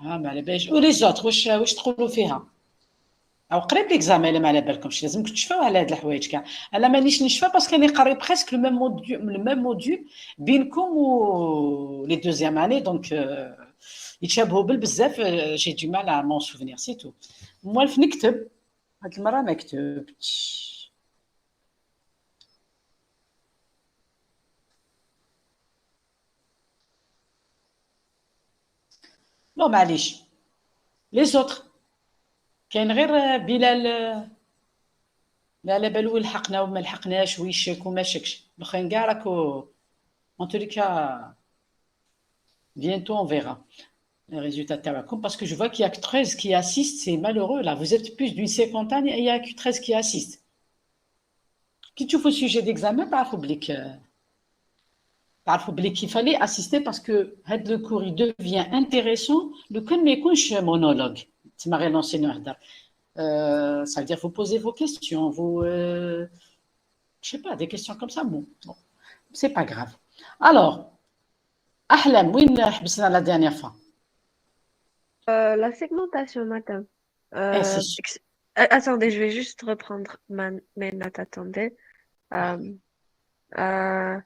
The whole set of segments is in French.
ما على باليش ولي زوتر واش تقولوا فيها او قريب ليكزامان الا ما على بالكمش لازم تشفاو على هاد الحوايج كاع انا مانيش نشفى باسكو راني قاري بريسك لو ميم موديول بينكم و لي دوزيام اني دونك يتشابهوا بزاف جي دو مال ا مون سوفينير سي تو موالف نكتب هاد المره ما كتبتش نو معليش لي زوتر كاين غير بلال لا على بالو لحقنا وما لحقناش ويشك وما شكش الاخرين كاع راكو en tous les cas bientôt on verra les résultats تاعكم parce que je vois qu'il y a que 13 qui assistent c'est malheureux là vous êtes plus d'une cinquantaine et il y a que 13 qui assistent كي تشوفوا sujet d'examen تعرفوا بلي qu'il fallait assister parce que هاد le cours il devient intéressant لو كان ما يكونش monologue تما غير l'enseignant يهضر ça veut dire vous posez vos questions vous je sais pas des questions comme ça bon c'est pas grave alors أحلام وين حبسنا la dernière fois La segmentation, madame. c'est Attendez, je vais juste reprendre mes notes. Attendez. Euh,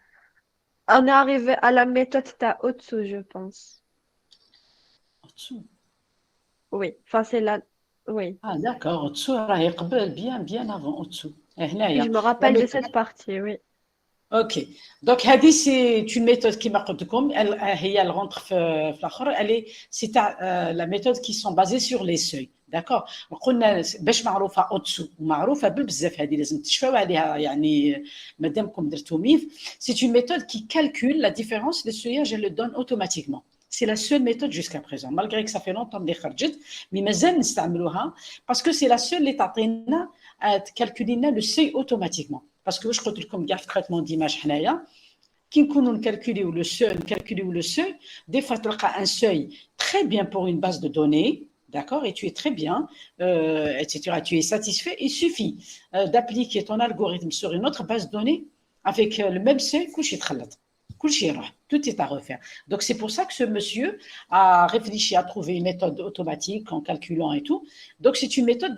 on est arrivé à la méthode Taotsu, je pense. au-dessous. Oui, enfin, c'est la. Oui. Ah d'accord, au-dessous راهي قبل bien avant au-dessous. Et je هنايا me la rappelle de méthode. cette partie, oui. Ok, donc هذه c'est une méthode كيما قلت لكم هي elle rentre في الآخر elle est c'est la méthode qui sont basées sur les seuils d'accord قلنا باش معروفة au-dessous ومعروفة بزاف هذه لازم تشفاو عليها يعني مادامكم درتو ميف c'est une méthode qui calcule la différence les seuillages elle le donne automatiquement c'est la seule méthode jusqu'à présent malgré que ça fait longtemps اللي خرجت mais مازال نستعملوها parce que c'est la seule اللي تعطينا تكالكولي لنا le seuil automatiquement parce que واش قلت لكم كاع في traitement d'image حنايا كي نكونوا نكالكوليو لو سeuil des fois تلقى un seuil très bien pour une base de données d'accord et tu es très bien etc tu es satisfait il suffit d'appliquer ton algorithme sur une autre base de données avec le même seuil كلشي يتخلط كلشي يروح tout est à refaire donc c'est pour ça que ce monsieur a réfléchi à trouver une méthode automatique en calculant et tout donc c'est une méthode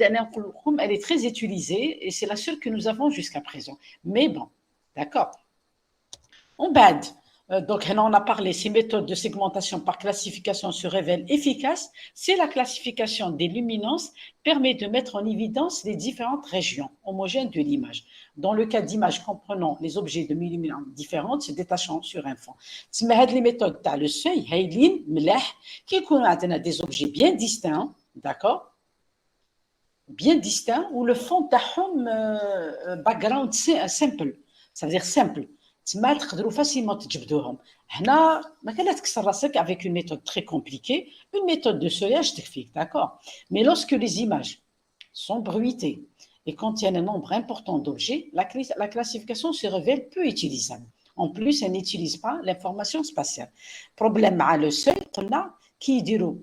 elle est très utilisée et c'est la seule que nous avons jusqu'à présent mais bon d'accord on bad. Donc, on a parlé, ces méthodes de segmentation par classification se révèlent efficaces si la classification des luminances permet de mettre en évidence les différentes régions homogènes de l'image. Dans le cas d'images comprenant les objets de luminance différentes se détachant sur un fond. Les méthodes, tu as le seuil, qui ont des objets bien distincts, d'accord? Bien distincts, où le fond background simple, ça veut dire simple. تما تقدروا facilement تجبدوهم هنا ما كان لا تكسر راسك avec une méthode très compliquée une méthode de seuillage تكفيك d'accord mais lorsque les images sont bruitées et contiennent un nombre important d'objets la classification se révèle peu utilisable en plus elle n'utilise pas l'information spatiale problème مع le seuil قلنا كي يديروا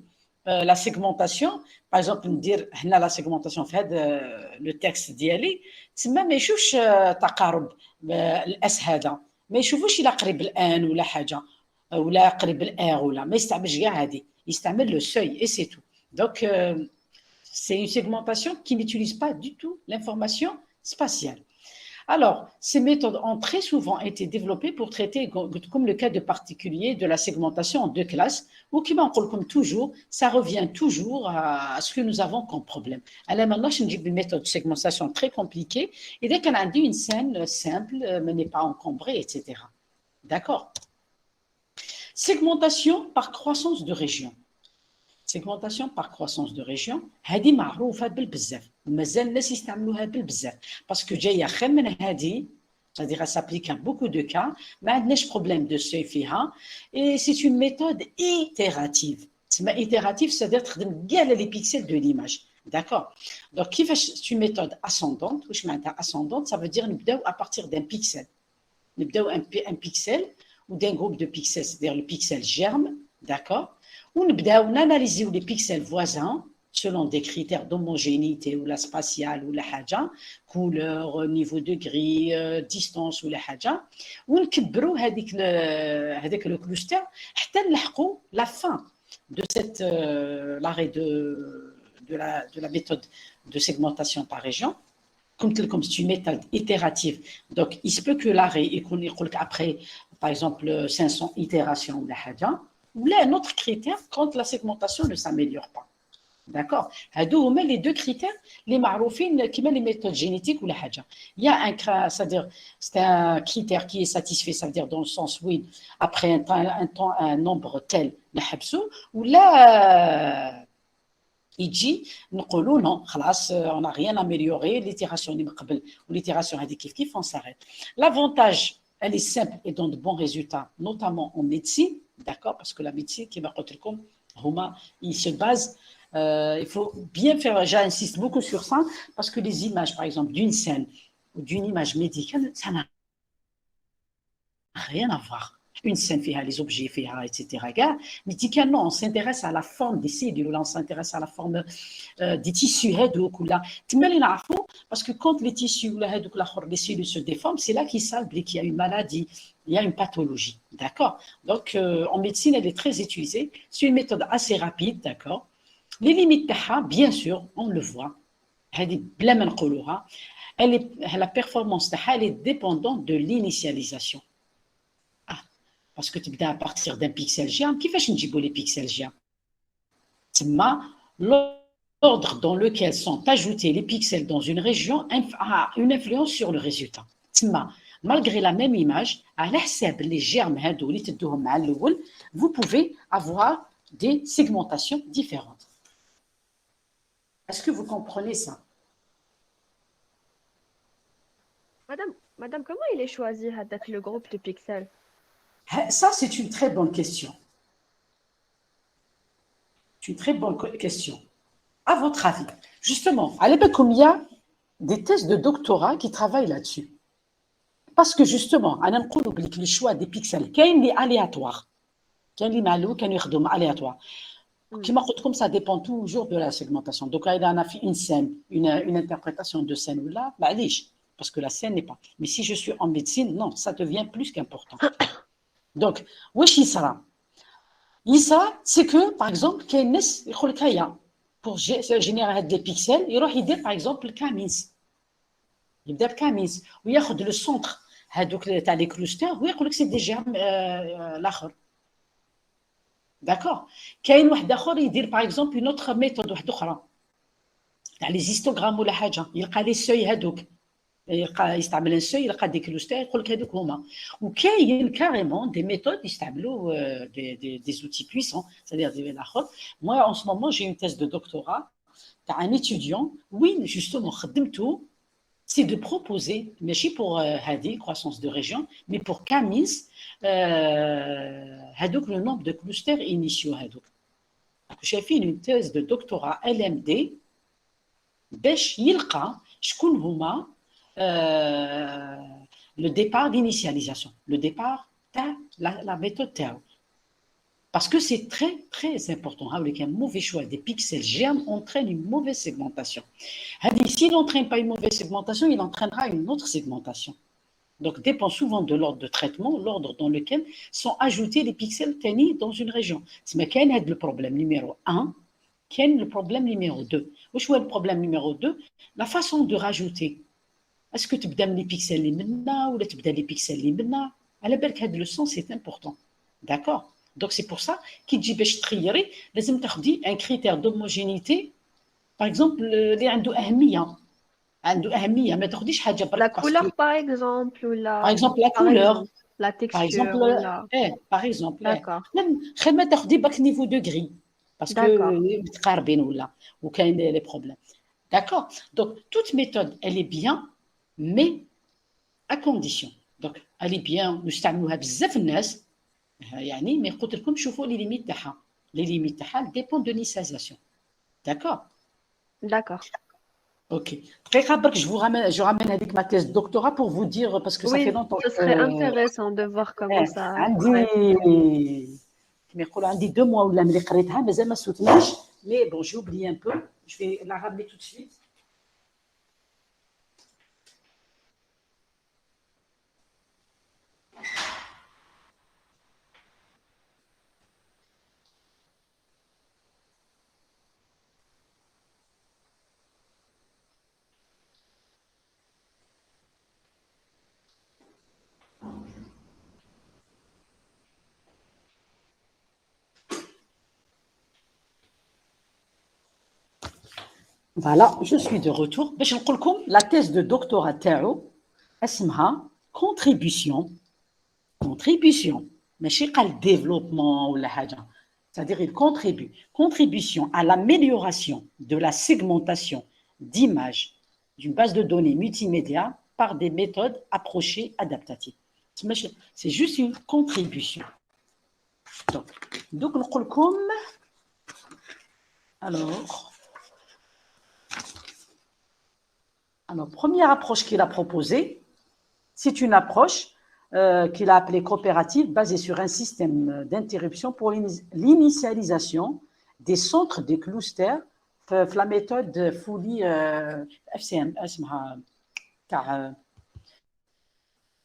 la segmentation par exemple ندير هنا la segmentation في هذا le texte ديالي تما ما يشوفش تقارب الاس هذا ما يشوفوش الى قريب الان ولا حاجه ولا قريب الار ولا ما يستعملش كاع هذه يستعمل لو سوي اي سي تو دونك c'est une segmentation qui n'utilise pas du tout l'information spatiale. Alors, ces méthodes ont très souvent été développées pour traiter, comme le cas de particulier, de la segmentation en deux classes, ou qui comme toujours, ça revient toujours à ce que nous avons comme problème. Alors maintenant, je dis une méthode de segmentation très compliquée, et dès qu'on a dit une scène simple, mais n'est pas encombrée, etc. D'accord? Segmentation par croissance de région. Segmentation par croissance de région هذه معروفة بالبزاف ومازال الناس يستعملوها بالبزاف باسكو جاية خير من هذه c'est-à-dire elle s'applique à beaucoup de cas ما عندناش problème de seuil فيها et c'est une méthode itérative تسمى itérative c'est-à-dire تخدم كاع les pixels de l'image d'accord donc كيفاش c'est une méthode ascendante واش معناتها ascendante ça veut dire نبداو à partir d'un pixel نبداو un pixel ou d'un groupe de pixels c'est-à-dire le pixel germe d'accord ونبداو ناناليزيو لي بيكسل فوازان selon des critères d'homogénéité ou la spatiale ou la حاجة couleur niveau de gris distance ou la حاجة ونكبروا هذيك لو كلوستر حتى نلحقوا la fin l'arrêt de la méthode de segmentation par région. Comme c'est une méthode itérative, donc il se peut que l'arrêt et qu'on y après, par exemple, 500 itérations de la ou là un autre critère quand la segmentation ne s'améliore pas. D'accord. Les deux critères, les maroufines, qui met les méthodes génétiques ou la haja. Il y a c'est-à-dire, c'est un critère qui est satisfait, ça veut dire dans le sens, oui, après un nombre tel, ou là, il dit, nous non, on n'a rien amélioré, l'itération ou l'itération kif, on s'arrête. L'avantage, elle est simple et donne de bons résultats, notamment en médecine, d'accord, parce que la médecine, qui il se base, il faut bien faire, j'insiste beaucoup sur ça, parce que les images, par exemple, d'une scène ou d'une image médicale, ça n'a rien à voir. Une scène fait les objets, fait etc. Médicalement, on s'intéresse à la forme des cellules, on s'intéresse à la forme des tissus, parce que quand les tissus ou les cellules se déforment, c'est là qu'ils savent qu'il y a une maladie, il y a une pathologie. D'accord. Donc, en médecine, elle est très utilisée. C'est une méthode assez rapide, d'accord. Les limites, bien sûr, on le voit. La performance, elle est dépendante de l'initialisation. Parce que tu à partir d'un pixel géant, qui fait les pixels géants? L'ordre dans lequel sont ajoutés les pixels dans une région a une influence sur le résultat. Malgré la même image, à l'hsab les germes vous pouvez avoir des segmentations différentes. Est-ce que vous comprenez ça? Madame, comment il est choisi avec le groupe de pixels? Ça, c'est une très bonne question. C'est une très bonne question. À votre avis, justement, à l'époque, il y a des thèses de doctorat qui travaillent là-dessus. Parce que justement, on a le choix des pixels, qui est aléatoire. Qui est aléatoire. Comme ça dépend toujours de la segmentation. Donc, il y a une scène, une interprétation de scène ou là, parce que la scène n'est pas. Mais si je suis en médecine, non, ça devient plus qu'important. Donc, wesh yisra. Yisra, c'est que, par exemple, pour générer des pixels, il y a par exemple le K-means. يبدا بكاميز وياخذ لو سونتر هذوك تاع لي كلوستر ويقول لك سي دي جيرم الاخر داكور. كاين واحد اخر يدير باغ اكزومبل اون اوتر ميثود واحده اخرى تاع لي زيستوغرام ولا حاجه، يلقى لي سوي هذوك، يلقى يستعمل ان سوي، يلقى دي كلوستر يقول لك هذوك هما. وكاين كاريمون دي ميثود يستعملوا دي زوتي بويسون c'est-à-dire دي الاخر. Moi en ce moment j'ai une thèse de doctorat تاع un étudiant وين justement خدمته c'est de proposer, mais pas pour Hadi, croissance de région, mais pour Camis, le nombre de clusters initiaux. J'ai fait une thèse de doctorat LMD, باش يلقى شكون هما le départ d'initialisation, le départ la méthode TAO. Parce que c'est très, très important. Un mauvais choix des pixels germes entraîne une mauvaise segmentation. S'il n'entraîne pas une mauvaise segmentation, il entraînera une autre segmentation. Donc, dépend souvent de l'ordre de traitement, l'ordre dans lequel sont ajoutés les pixels tenus dans une région. C'est quel est le problème numéro 1? Quel est le problème numéro 2? Où est le problème numéro 2? La façon de rajouter. Est-ce que tu peux les pixels les maintenant ou tu peux les pixels les maintenant? À la belle, le sens, c'est important. D'accord? Donc, c'est pour ça qu'il dit un critère d'homogénéité. Par exemple, اللي عنده أهمية ما تاخديش حاجة La برك parce que couleur, par exemple, ou par exemple la par couleur, exemple, la par exemple texture, ou la... par exemple D'accord, même خير ما تاخدي برك niveau de gris parce que d'accord, متقاربين ولا وكاين les problèmes. D'accord? Donc toute méthode elle est bien mais à condition. Donc elle est bien نستعملوها بزاف الناس يعني mais قلت لكم شوفوا les limites تاعها. Les limites تاعها dépendent de l'initialisation. D'accord? d'accord. Ok. Très rapide, je ramène avec ma thèse de doctorat pour vous dire, parce que ça fait Oui, longtemps ce que. serait intéressant de voir comment ça... Ouais. عندي كما يقولوا عندي 2 mois ولا ملي قريتها مازال ما سوتناش mais bon j'ai oublié un peu je vais la ramener tout de suite. Voilà, je suis de retour. باش نقول لكم la thèse de doctorat تاعو اسمها contribution ماشي قال développement ولا حاجة. C'est-à-dire il contribue. Contribution à l'amélioration de la segmentation d'images d'une base de données multimédia par des méthodes approchées adaptatives. C'est juste une contribution. Donc نقول لكم alors, première approche qu'il a proposée, c'est une approche qu'il a appelée coopérative, basée sur un système d'interruption pour l'initialisation des centres de clusters, la méthode Fully FCM, car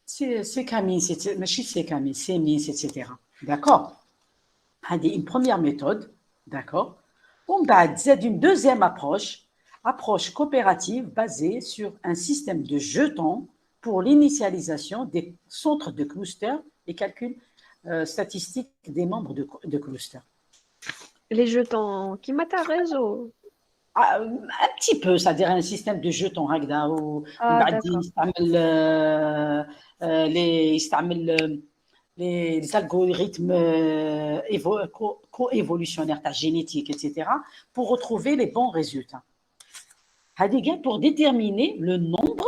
c'est Camille, c'est Camille, c'est Miss, etc. D'accord? C'est une première méthode, d'accord? On va une deuxième approche coopérative basée sur un système de jetons pour l'initialisation des centres de clusters et calcul statistique des membres de clusters. Les jetons qui mettent réseau. Un petit peu, c'est-à-dire un système de jetons هكذا وبعد يستعمل les algorithmes coévolutionnaires, génétiques, etc., pour retrouver les bons résultats. Pour déterminer le nombre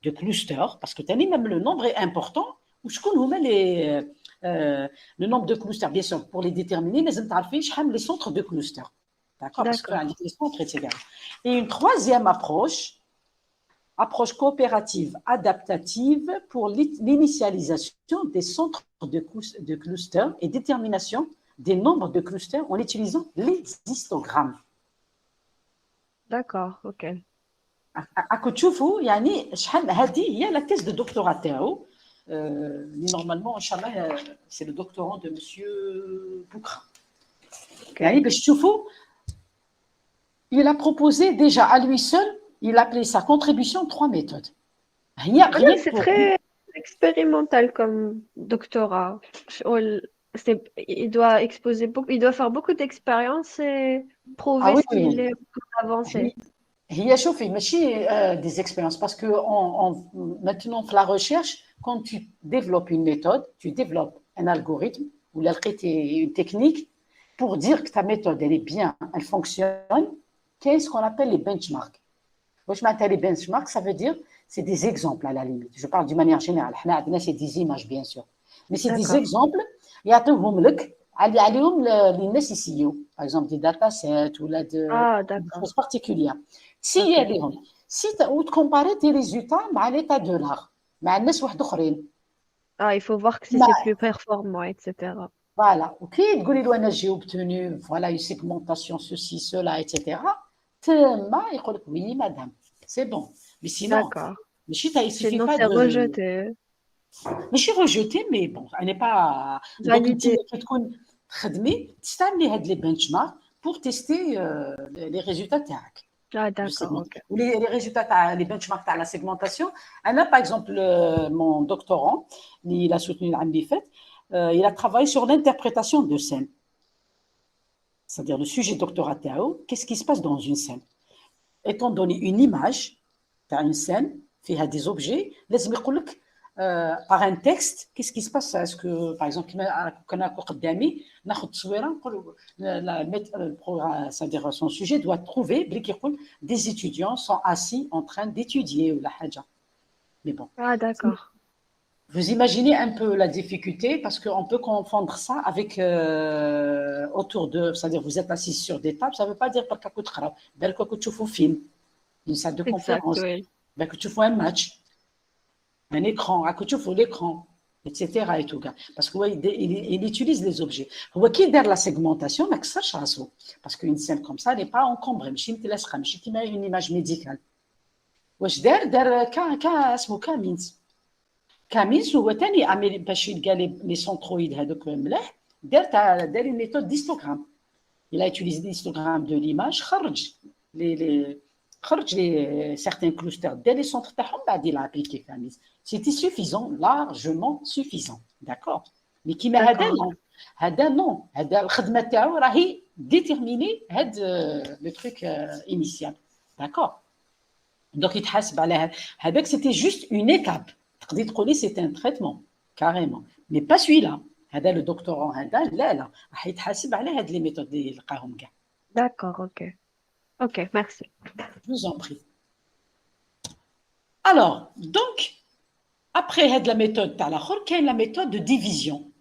de clusters, parce que même le nombre est important, ou ce qu'on met le nombre de clusters, bien sûr, pour les déterminer, les centres de clusters. D'accord? Parce que les centres, etc. Et une troisième approche coopérative adaptative pour l'initialisation des centres de clusters et détermination des nombres de clusters en utilisant les histogrammes. D'accord, ok. راكم تشوفوا يعني شحال هذه هي la thèse de doctorat تاعو normalement ان شاء الله c'est le doctorant de monsieur Boukra. يعني باش تشوفوا il a proposé déjà à lui seul, il appelait sa contribution 3 méthodes. C'est très expérimental comme doctorat. Il doit faire beaucoup d'expériences et prouver qu'il est avancé. هي شوفي ماشي des expériences parce que maintenant dans la recherche quand tu développes une méthode, tu développes un algorithme ou une technique pour dire que ta méthode elle est bien, elle fonctionne, qu'est-ce qu'on appelle les benchmarks. واش معناتها les benchmarks, ça veut dire c'est des exemples à la limite. Je parle d'une manière générale. حنا عندنا c'est des images bien sûr. Mais c'est des exemples يعطيوهم لك عليهم للناس يسيو. Par exemple des datasets ou des choses particulières. Si tu compares tes résultats مع l'état de l'art مع الناس واحد اخرين. Il faut voir que c'est plus performant, etc. Voilà. OK, تقولي له انا j'ai obtenu voilà une segmentation ceci cela etc. تما يقول لك oui madame. C'est bon. Mais sinon, il suffit pas c'est rejeté. Mais je suis rejeté, mais bon, elle n'est pas validée. Donc, تستعملي هاد les benchmarks pour tester les résultats تاعك. D'accord, ok. Les résultats, les benchmarks à la segmentation. Par exemple, mon doctorant, il a soutenu l'année اللي فات, il a travaillé sur l'interprétation de scènes. C'est-à-dire le sujet doctorat تاعو, qu'est-ce qui se passe dans une scène? Étant donné une image, tu as une scène, فيها des objets, لازم يقول لك par un texte, qu'est-ce qui se passe? Est-ce que, par exemple, c'est-à-dire son sujet doit trouver des étudiants sont assis en train d'étudier ou la haja. Mais bon. D'accord. Vous imaginez un peu la difficulté parce qu'on peut confondre ça avec autour de, c'est-à-dire vous êtes assis sur des tables, ça ne veut pas dire que tu fais un film, une salle de conférence, que tu fais un match. Un écran, à côté de l'écran, etc. Et tout, parce qu'il utilise les objets. Qui derrière la segmentation, parce qu'une scène comme ça n'est pas encombrée. Je une image médicale. واش دار اسمه كامينز هو ثاني باش يلقى لي سونترويد هذوك ملاح دار une méthode d'histogramme. Il a utilisé l'histogramme de l'image, خرج certains clusters dès les centres تاعهم بعد il a appliqué كامينز. C'était suffisant, largement suffisant. D'accord? Mais qui m'a هذا non. هذا الخدمة تاعو راهي déterminer le truc initial. d'accord. Donc يتحاسب على هذاك c'était juste une étape. تقدري تقولي c'est un traitement carrément mais pas celui-là. هذا le doctorant هذا لا راح يتحاسب على هاد les méthodes اللي لقاهم كاع. D'accord, ok. Ok, merci. Je vous en prie. Alors donc après هاد la méthode تاع الاخر كاين la méthode de division.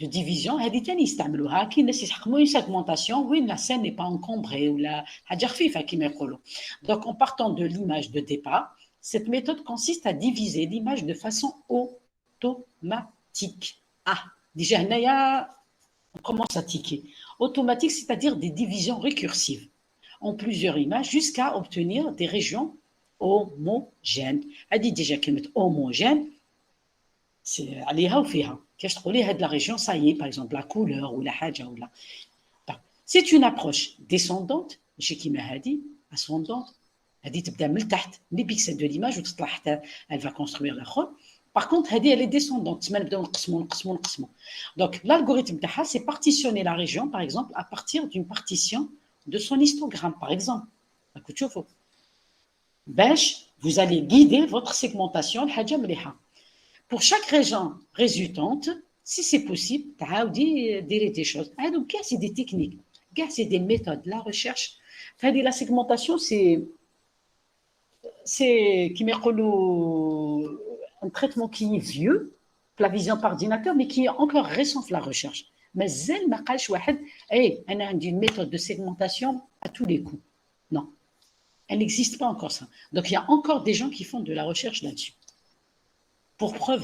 De division هذه ثاني يستعملوها كاين الناس يحكموا une segmentation وين la scène n'est pas encombrée ولا حاجه خفيفه كما يقولوا. Donc en partant de l'image de départ, cette méthode consiste à diviser l'image de façon automatique. Ah, déjà هنايا on commence à tiquer. Automatique, c'est-à-dire des divisions récursives en plusieurs images jusqu'à obtenir des régions homogènes. Elle dit déjà qu'elle met homogène, c'est عليها وفيها. كاش تقولي هاد la région, ça y est, par exemple, la couleur ou la حاجة ou la. C'est une approche descendante, ماشي كيما هادي, ascendante. هادي تبدا من تحت les pixels de l'image وتطلع حتى elle va construire الآخر. Par contre, elle est descendante. Donc, l'algorithme TAHA, c'est partitionner la région, par exemple, à partir d'une partition de son histogramme, par exemple. Vous allez guider votre segmentation. Pour chaque région résultante, si c'est possible, dire des choses. Donc, c'est des techniques, c'est des méthodes. La recherche, la segmentation, c'est qui un traitement qui est vieux, la vision par ordinateur, mais qui est encore récent la recherche. Mais elle m'a dit on a une méthode de segmentation à tous les coups. Non, elle n'existe pas encore ça. Donc il y a encore des gens qui font de la recherche là-dessus. Pour preuve,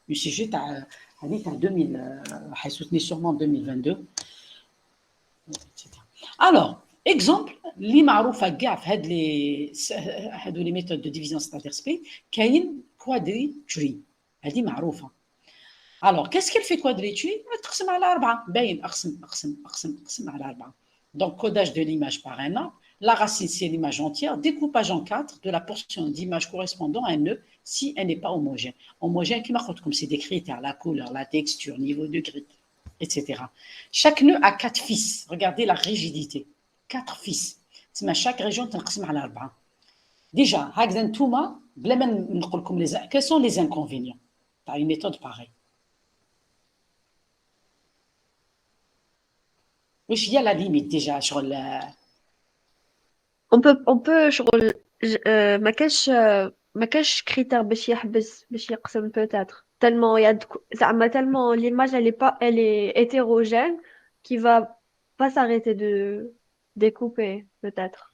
le sujet a 2000, sûrement 2022. Alors, exemple, اللي معروفه كاع في هاد لي ميثود دو ديفيزيون ستاتيرسبي كاين كوادريتري هذه معروفه. Alors, qu'est-ce qu'elle fait quadrilatérale? تقسم على 4 باين اقسم على 4. Donc codage de l'image par un arbre, la racine c'est l'image entière, découpage en 4 de la portion d'image correspondant à un nœud si elle n'est pas homogène. Homogène كما قلت لكم c'est des critères, la couleur, la texture, niveau de gris, etc. Chaque nœud a 4 fils. Regardez la rigidité. 4 fils. Chaque région تنقسم على 4. Déjà, هكذا نتوما بلا ما نقول لكم quels sont les inconvénients تاع une méthode pareille. واش هي la limite déjà شغل on peut شغل ما كاش critère باش يقسم peut-être tellement il y a زعما tellement l'image elle est hétérogène qui va pas s'arrêter de découper peut-être.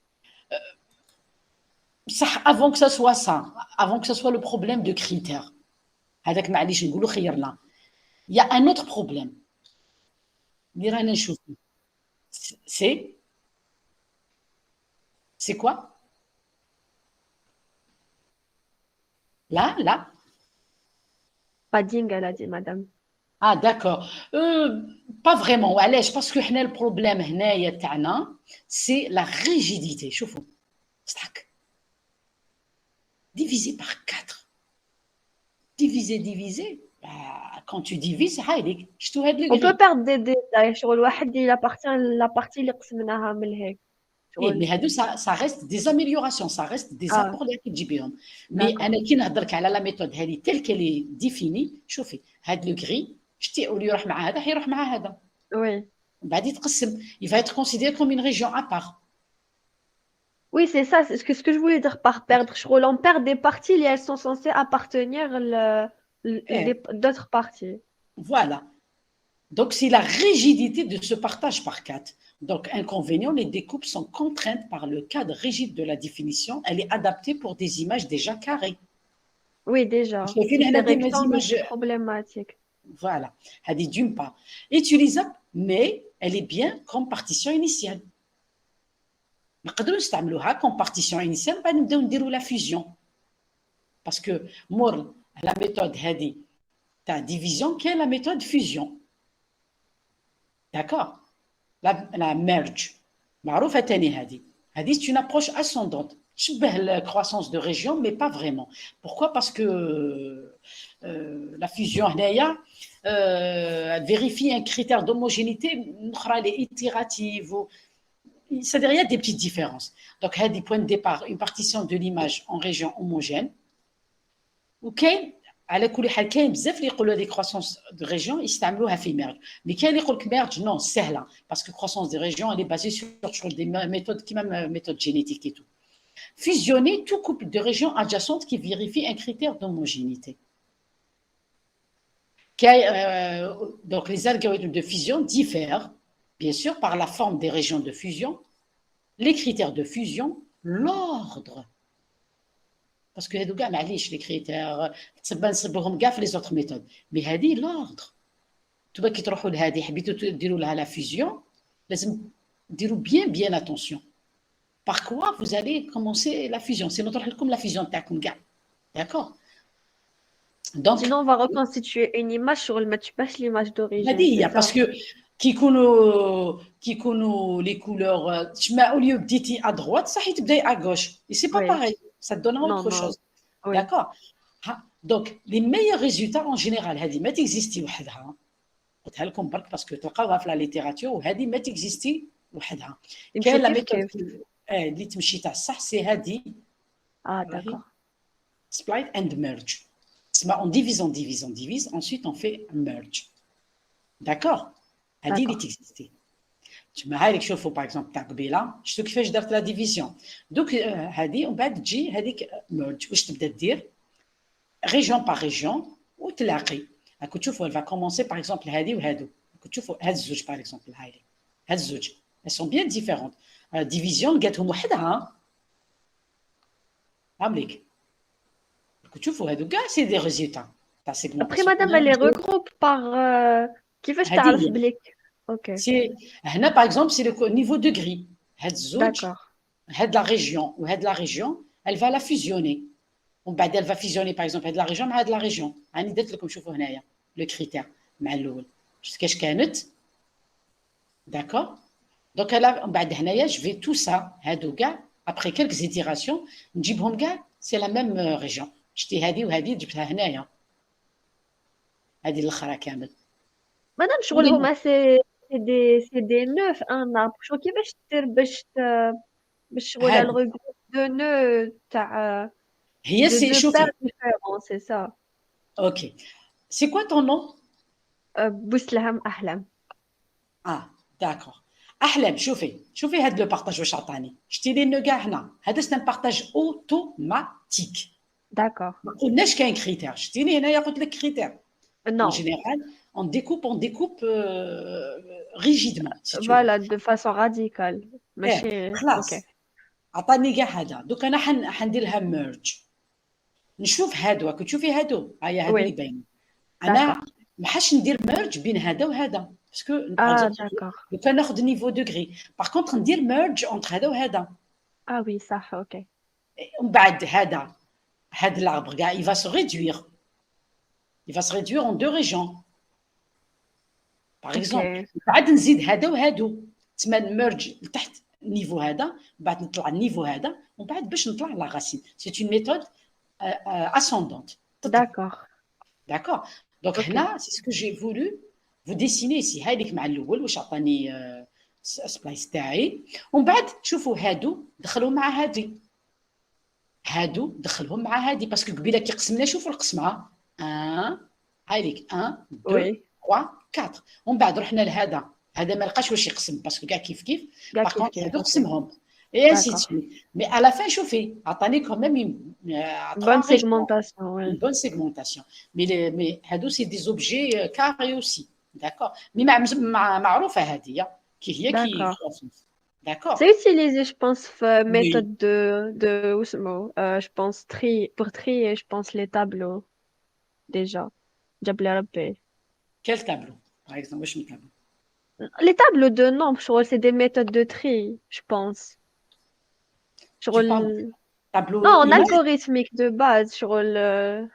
Avant que ça soit ça, avant que ce soit le problème de critères. هذاك معليش نقولوا خيرنا. Il y a un autre problème. اللي رانا نشوفو. C'est quoi? Là. Padding, elle a dit madame. Ah d'accord. Pas vraiment. علاش parce que حنا البروبليم هنايا تاعنا c'est la rigidité. شوفوا. Stack. Divisé par 4. Divisé. Bah, quand tu divises, on peut perdre des détails sur le واحد la partie اللي قسمناها من هيك. Oui, mais ça reste des améliorations, ça reste des apports اللي تجيبيهم. Mais انا كي نهضرك على la méthode هذه telle qu'elle est définie, شوفي هذا le gris شتي اللي يروح مع هذا حيروح مع هذا. Oui. بعد يتقسم, il va être considéré comme une région à part. Oui, c'est ça, c'est ce que je voulais dire par perdre. On perd des parties et elles sont censées appartenir d'autres parties. Voilà. Donc, c'est la rigidité de ce partage par 4. Donc, inconvénient, les découpes sont contraintes par le cadre rigide de la définition. Elle est adaptée pour des images déjà carrées. Oui, déjà. C'est images problématiques. Voilà. Elle dit d'une part utilisable, mais elle est bien comme partition initiale. نقدروا نستعملوها comme partition initiale بعد نبداو نديروا la fusion. Parce que مور la méthode هذه تاع division كاين la méthode fusion. D'accord? La merge. معروفة تاني هذه c'est une approche ascendante. تشبه la croissance de région, mais pas vraiment. Pourquoi? Parce que la fusion هنايا elle vérifie un critère d'homogénéité, elle est itérative. c'est-à-dire, il y a des petites différences. Donc, il y a des points de départ, une partition de l'image en région homogène. وكاين على كل حال كاين بزاف اللي يقولوا هذه كروسونس دو ريجيون يستعملوها في ميرج مي كاين اللي يقول لك ميرج نو سهله باسكو كروسونس دي ريجيون elle est basée sur des méthodes كيما méthode génétique et tout. Fusionner tout couple de régions adjacentes qui vérifie un critère d'homogénéité. Donc les algorithmes de fusion diffèrent bien sûr par la forme des régions de fusion, les critères de fusion, l'ordre. Parce que هادو كاع معليش لي كريتير نصبهم كاع في لي زوتر ميثود مي هذه لوردر نتوما كي تروحوا لهذه حبيتوا ديروا لها لا فيزيون لازم ديروا بيان اتونسيون par quoi vous allez commencer la fusion sinon تروح لكم لا فيزيون تاعكم كاع d'accord donc Sinon, on va reconstituer une image sur le match l'image d'origine, هذه هي c'est ça? باسكو كيكونوا les couleurs تسمع au lieu بديتي à droite صح تبداي à gauche et c'est pas Oui. pareil ça te donnera Non, autre non. chose Oui. d'accord donc les meilleurs résultats en général هذه ما تيزيستي وحدها قلتها لكم برك باسكو تلقاوها في لا ليتيراتور وهذه ما تيزيستي وحدها كاين لا يمشوا ميثود كيف اللي تمشي تاع الصح سي هذه Ah, d'accord. split and merge on divise ensuite on fait un merge d'accord هذه اللي D'accord. تيزيستي تما هاي لك شوفوا باغ اكزومبل تاع قبيله شفتوا كيفاش درت لا ديفيزيون دوك هذه ومن بعد تجي هذيك ميرج واش تبدا دير ريجيون باغ ريجيون وتلاقي راكو تشوفوا elle va commencer par exemple هذه وهادو راكو تشوفوا هاد الزوج باغ اكزومبل هاي هاد الزوج elles sont bien différentes ديفيزيون لقاتهم وحدها عامليك راكو تشوفوا هادو كاع سي دي ريزولتا تاع Après, سيغمونطاسيون madame, elle les regroupe par كيفاش تعرف هذه بليك؟ Ok, سي هنا باغ اكزومبل سي لو نيفو دو غري هاد الزوج d'accord. هاد لا ريجيون وهاد لا ريجيون elle va la fusionner ومن بعد elle va fusionner par exemple هاد لا ريجيون مع هاد لا ريجيون راني درت لكم شوفوا هنايا لو كريتير مع الاول شفت كاش كانت داكور دونك انا من بعد هنايا جو في تو سا هادو كاع ابري كيلك زيتيراسيون نجيبهم كاع سي لا ميم ريجيون شتي هادي وهادي جبتها هنايا هادي الاخرى كامل Madame, شغل هما c'est des nœuds في un arbre. شغل كيفاش دير باش شغل elle هادي regroupe deux nœuds تاع هي de سي deux paires شوفي différents, c'est ça. اوكي سي كوا طون نو بوسلهم أحلام. داكور احلام شوفي هاد لو بارطاج واش عطاني شتي لي نو كاع هنا هذا سي ان بارطاج اوتوماتيك D'accord. ما قلناش كاين كريتير شتيني هنايا قلت لك كريتير en Non, général on découpe rigidement si tu veux voilà, de façon radicale. ماشي خلاص ok. عطاني كاع هذا دوك انا حندير لها ميرج نشوف هادو راك تشوفي هادو هيا هادو اللي Oui, باينين d'accord. انا ما حاش ندير ميرج بين هذا وهذا باسكو باغ Ah, اكزومبل d'accord. لو كان ناخذ نيفو دوغري باغ كونطخ ندير ميرج اونتر هذا وهذا Ah oui, ça, ok. ومن بعد هذا الاربر كاع il va se réduire en deux régions باغ اكزومبل Ok, بعد نزيد هذا وهادو تسمى نمرج لتحت النيفو هذا بعد نطلع النيفو هذا ومن بعد باش نطلع لا غاسين سي اون ميثود ascendante تطلع d'accord. داكور دونك Ok, هنا سي سكو جي فولو فو ديسيني سي هايليك مع الاول واش عطاني سبلايس تاعي ومن بعد شوفوا هادو دخلوا مع هادو دخلهم مع هادي باسكو قبيله كي قسمنا شوفوا القسمه 1 هايليك 1 2 oui. 3 4 ومن بعد رحنا لهذا هذا ما لقاش واش يقسم باسكو كاع كيف Gars باغ كونت كيف هادو ok. قسمهم اي انسي D'accord. سويت مي على فين شوفي عطاني كوميم Bonne 3 ريجيون segmentation, une oui. bonne segmentation mais هادو سي دي زوبجي كاري اوسي داكور مي معروفه هذه كي D'accord. كروسونس داكور C'est utilisé, je pense, وي méthode où ce mot, je pense, pour trier, je pense, les tableaux, déjà. Jabla Rabbi. كيل تابلو باغ اكزومبل واش من تابلو Les tableaux de nombres, je crois, c'est des méthodes de tri, je pense. Je tu crois parles non, تابلو en ايماج algorithmique de base, je crois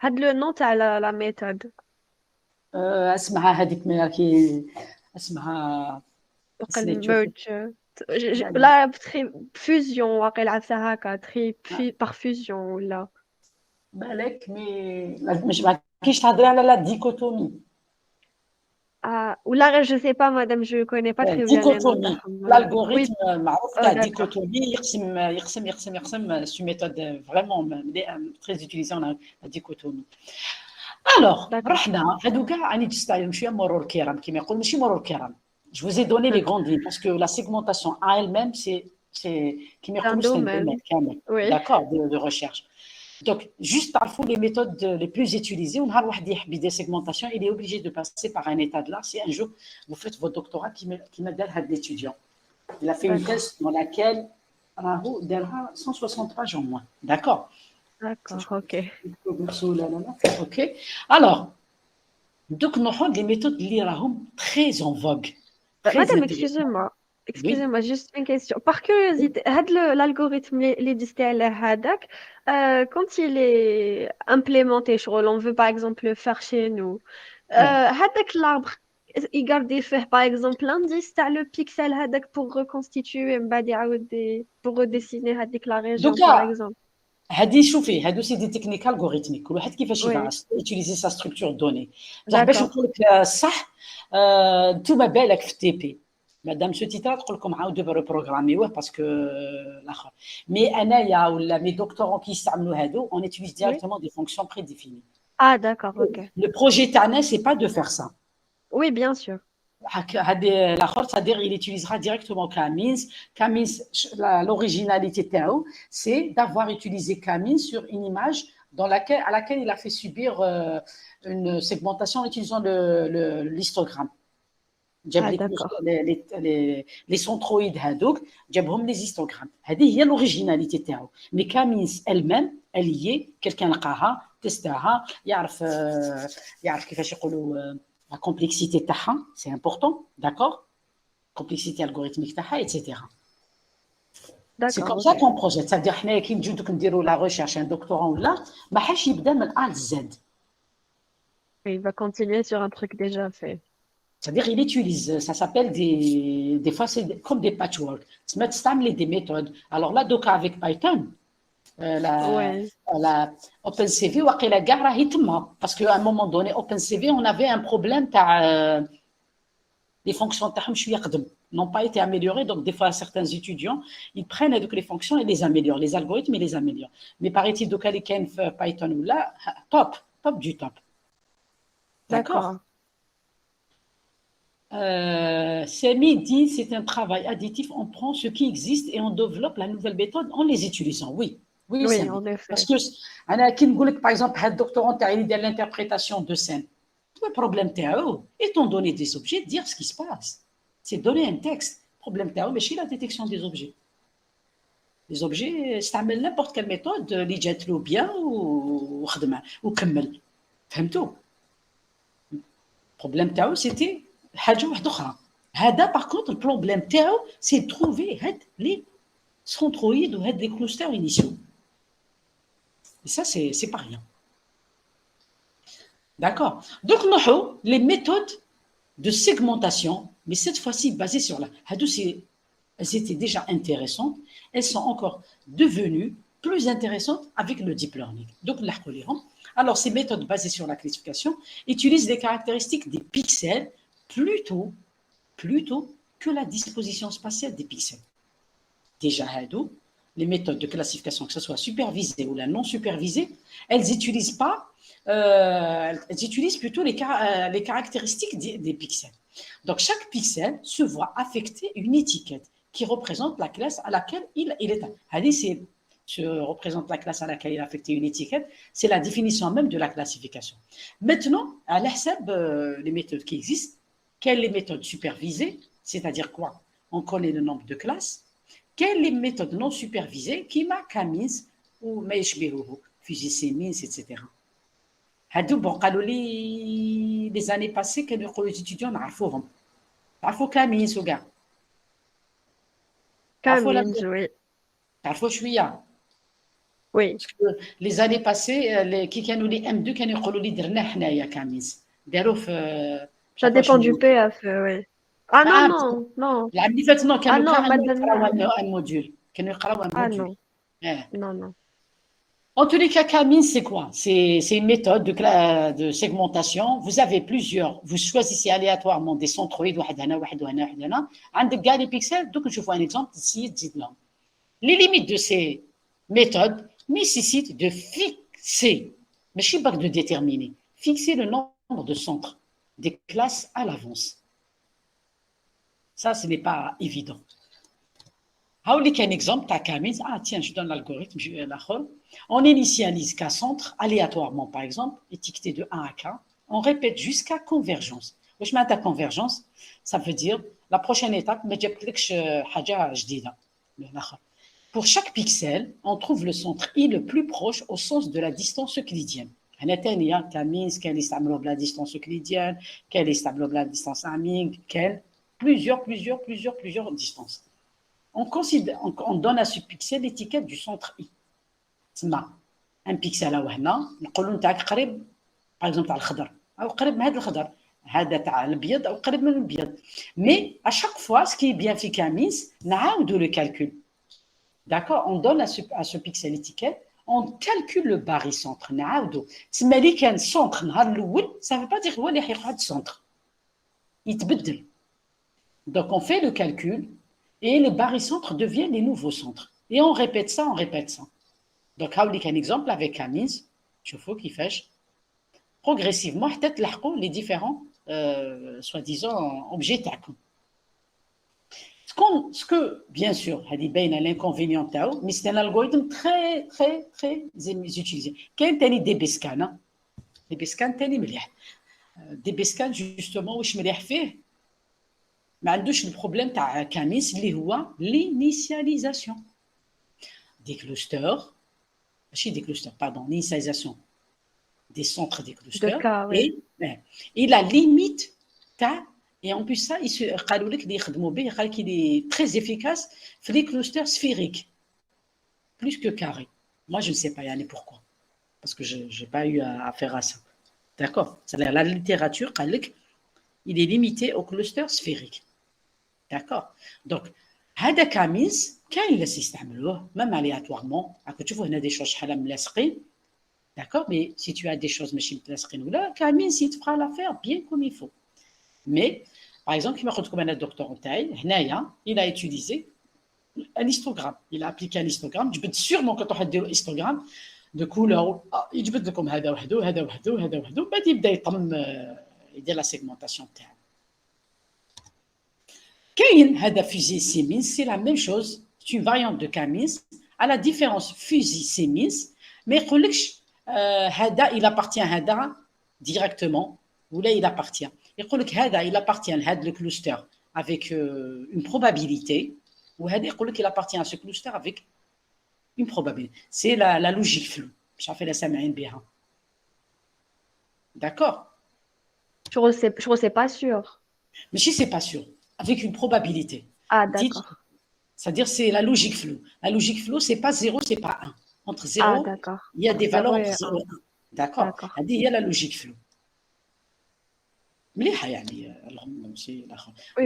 had le nom à la méthode. اسمها هذيك كي اسمها Donc, elle سنيت شوفي merge. لا لا Là, fusion, وقيل عفسها هكا, tri par fusion, ولا. بالك مي مش ما كاينش تهضري على لا ديكوتومي Ah, ou là, je sais pas, madame, je connais pas très bien les noms dichotomie. تاعهم. Oui, L'algorithme معروف oh, تاع d'accord, dichotomie يقسم. C'est une méthode vraiment très utilisée en la dichotomie. Alors, d'accord. رحنا هادو كاع راني جست عليهم شويه مرور الكرام كما يقول ماشي مرور الكرام. Je vous ai donné les Hein, grandes lignes parce que la segmentation à elle-même c'est كما c'est un يقولوا c'est un domaine domaine. كامل, Oui, d'accord, de recherche. Donc, juste تعرفوا les méthodes les plus utilisées. ونهار واحد يحب يدير segmentation, il est obligé de passer par un état de l'art. Si un jour vous faites votre doctorat qui m'a دار هاد l'étudiant. Il a fait une d'accord, thèse dans laquelle راهو دارها 160 pages en moins. D'accord. d'accord, ok. Ok. Alors, donc, nous avons des méthodes qui sont très en vogue, très Madame, intéressantes. Oui. juste une question. Par curiosité, l'algorithme, les distilles, quand il est implémenté, on veut par exemple le faire chez nous, Ouais. l'arbre, il garde par exemple l'indice, le pixel pour reconstituer, pour redessiner la région, Donc, par exemple. هذه شوفي هادو سي دي تكنيك algorithmique. كل واحد كيفاش Oui, يوتيليزي سا ستركتور دوني. بصح باش d'accord. نقول لك الصح, نتوما بالك في تي بي مادام سو تيترا تقول لكم عاودوا بروغراميوه باسكو الاخر. مي انايا ولا مي دكتورون كيستعملوا هادو اون utilise Oui. directement des fonctions prédéfinies. Ah, d'accord, ok. Le projet تاعنا c'est pas de faire ça. Oui, bien sûr. C'est-à-dire il utilisera directement Camins. Camins, l'originalité c'est d'avoir utilisé Camins sur une image à laquelle il a fait subir une segmentation en utilisant l'histogramme. Ah, d'accord. Les centroïdes هذوك جابهم les histogrammes. هذه هي l'originalité تاعو. Mais Camins elle-même, elle y est, quelqu'un لقاها, تستاها, يعرف كيفاش يقولوا la complexité تاعها, c'est important, d'accord? Complexité algorithmique تاعها, etc. C'est D'accord, comme ça ok. qu'on projette. Ça veut dire حنايا كي نجيو نديروا la recherche un doctorant ولا ما حاش يبدا من A à Z. Et il va continuer sur un truc déjà fait. C'est-à-dire, il utilise, ça s'appelle des fois, c'est comme des patchwork. Des méthodes. Alors là, donc avec Python, Ouais, la OpenCV, parce qu'à un moment donné, OpenCV, on avait un problème, les fonctions n'ont pas été améliorées. Donc, des fois, certains étudiants, ils prennent donc, les fonctions et les améliorent. Les algorithmes, ils les améliorent. Mais paraît-il, donc, Python ou là, top, top du top. D'accord? d'accord. Semi dit c'est un travail additif, on prend ce qui existe et on développe la nouvelle méthode en les utilisant. Oui, oui, Oui, Semi. en Parce effet. que, par exemple, un doctorant a de l'interprétation de scène. Le problème, étant donné des objets, dire ce qui se passe. C'est donner un texte. Le problème, mais c'est la détection des objets. Les objets, ça amène n'importe quelle méthode, les jette bien ou كمل. فهمتوا؟ البروبليم تاعو سيتي حاجه واحده اخرى. هذا باغ كونتر البروبليم تاعو سي تروفي هاد لي سونترويد وهاد لي كلوستر انيسيو. Et ça, c'est pas rien. D'accord. Donc, nous avons les méthodes de segmentation, mais cette fois-ci basées sur la. Elles étaient déjà intéressantes. Elles sont encore devenues plus intéressantes avec le deep learning. Donc, alors, ces méthodes basées sur la classification utilisent les caractéristiques des pixels plutôt que la disposition spatiale des pixels. Déjà, les méthodes de classification, que ce soit supervisées ou la non supervisée, elles utilisent plutôt les caractéristiques des pixels. Donc, chaque pixel se voit affecter une étiquette qui représente la classe à laquelle il est. Représente la classe à laquelle il a affecté une étiquette, c'est la définition même de la classification. Maintenant, à l'HSAB, les méthodes qui existent, quelles les méthodes supervisées, c'est-à-dire quoi? On connaît le nombre de classes. Quelles les méthodes non supervisées qui m'a Camins ou Meishbehuhu, fusil Semins, etc. هادو bon قالوا لي les années passées كانوا يقولوا les étudiants نعرفوهم تعرفوا كامينز وكاع تعرفوا لا Camille, oui. تعرفوا شويه. Oui. Les années passées كي كانوا لي ام 2 كانوا يقولوا لي درنا حنايا كامينز داروا في Ça عارفه dépend شنو. du PF, oui. Ah non, اه non, non. العام اللي فات نو Ah كانوا non, كاع madame. يقراو ان موديول كانوا يقراو ان Ah موديول. non, non, non. En tous les cas, Camille, c'est quoi? C'est une méthode de segmentation. Vous avez plusieurs. Vous choisissez aléatoirement des centroïdes. عندك كاع les pixels. Donc, je vois un exemple ici. Les limites de ces méthodes nécessitent de fixer, mais je ne pas de déterminer, fixer le nombre de centres des classes à l'avance. Ça, ce n'est pas évident. هاوليك un exemple, t'as Camille. Ah tiens, je donne l'algorithme. On initialise K centre aléatoirement, par exemple, étiqueté de 1 à K. On répète jusqu'à convergence. واش معناتها convergence? Ça veut dire la prochaine étape ما جابتلكش حاجة جديدة. Pour chaque pixel, on trouve le centre I le plus proche au sens de la distance euclidienne. هنا ثاني Camille, كاين اللي يستعملوا بلا distance euclidienne, كاين اللي يستعملوا بلا distance Hamming, كاين plusieurs distances. On donne à ce pixel l'étiquette du centre I. Un pixel هنا نقولوا نتاعك قريب par exemple تاع الخضر او قريب من هذا الخضر هذا تاع الابيض او قريب من الابيض. Mais à chaque fois ce qui est bien fait Camille, نعاودوا le calcul. D'accord, on donne à ce pixel étiquette, on calcule le barycentre نعاودوا. تسمى لي كان centre نهار الاول ça veut pas dire هو اللي حيقعد centre. يتبدل. Donc on fait le calcul et les barycentres deviennent les nouveaux centres. Et on répète ça. Donc, هاوليك un exemple avec Camille. شوفوا كيفاش progressivement حتى تلحقوا les différents soi-disant objets تاعكم. Ce que, bien sûr, هذه باينه l'inconvénient تاعو, mais c'est un algorithme très utilisé. كاين ثاني DBScan. DBScan ثاني مليح. DBScan justement واش مليح فيه ما عندوش البروبليم تاع كاميس اللي هو l'initialisation des clusters, ماشي des clusters, pardon, l'initialisation des centres des clusters et la limite تاع et en plus ça قالوا لك اللي يخدموا به قال qu'il est très efficace في les clusters sphériques plus que carrés. Moi je ne sais pas يعني pourquoi parce que je n'ai pas eu à faire à ça. D'accord, c'est-à-dire la littérature قال لك il est limité au cluster sphérique. D'accord. Donc, هذا كاميز كاين اللي يستعملوه même aléatoirement. راكم تشوفوا هنا des choses شحال ملاصقين. D'accord, mais si tu as des choses ماشي ملاصقين ولا كاميز il te fera l'affaire bien comme il faut. Mais par exemple كيما قلت لكم انا الدكتور تاعي هنايا il a utilisé un histogramme. Il a appliqué un histogramme. جبد sûrement quand on ديروا histogramme de couleur يجبد لكم هذا وحده هذا وحده هذا وحده بعد يبدا يطم يدير la segmentation تاعو. كاين هذا fusil Siemens, c'est la même chose, c'est une variante de Camins. À la différence fusil Siemens, mais يقولكش هذا il appartient à هذا directement ولا il appartient. يقولك هذا il appartient à هذا le cluster avec une probabilité وهذا يقولك il appartient à ce cluster avec une probabilité. C'est la logique floue. مش عارفه لا سامعين بها. D'accord. Je sais pas sûr. Mais si c'est pas sûr. Avec une probabilité. Ah, d'accord. C'est-à-dire, c'est la logique floue. La logique floue, c'est pas 0, c'est pas 1. Entre 0, il y a des valeurs entre 0 et 1. D'accord. Il y a la logique floue. مليحة يعني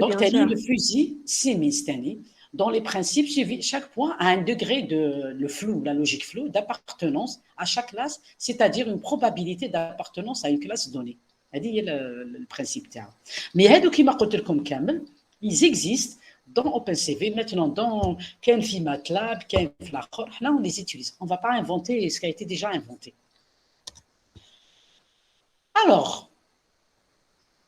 donc tu as dit le fusil Siemens تاني dans les principes chaque point a un degré de le flou, la logique floue d'appartenance à chaque classe, c'est-à-dire une probabilité d'appartenance à une classe donnée. هذه هي le principe تاعو. Mais هادو كيما قلت لكم كامل ils existent dans OpenCV maintenant dans كاين في MATLAB كاين في الاخر حنا on les utilise. On va pas inventer ce qui a été déjà inventé. Alors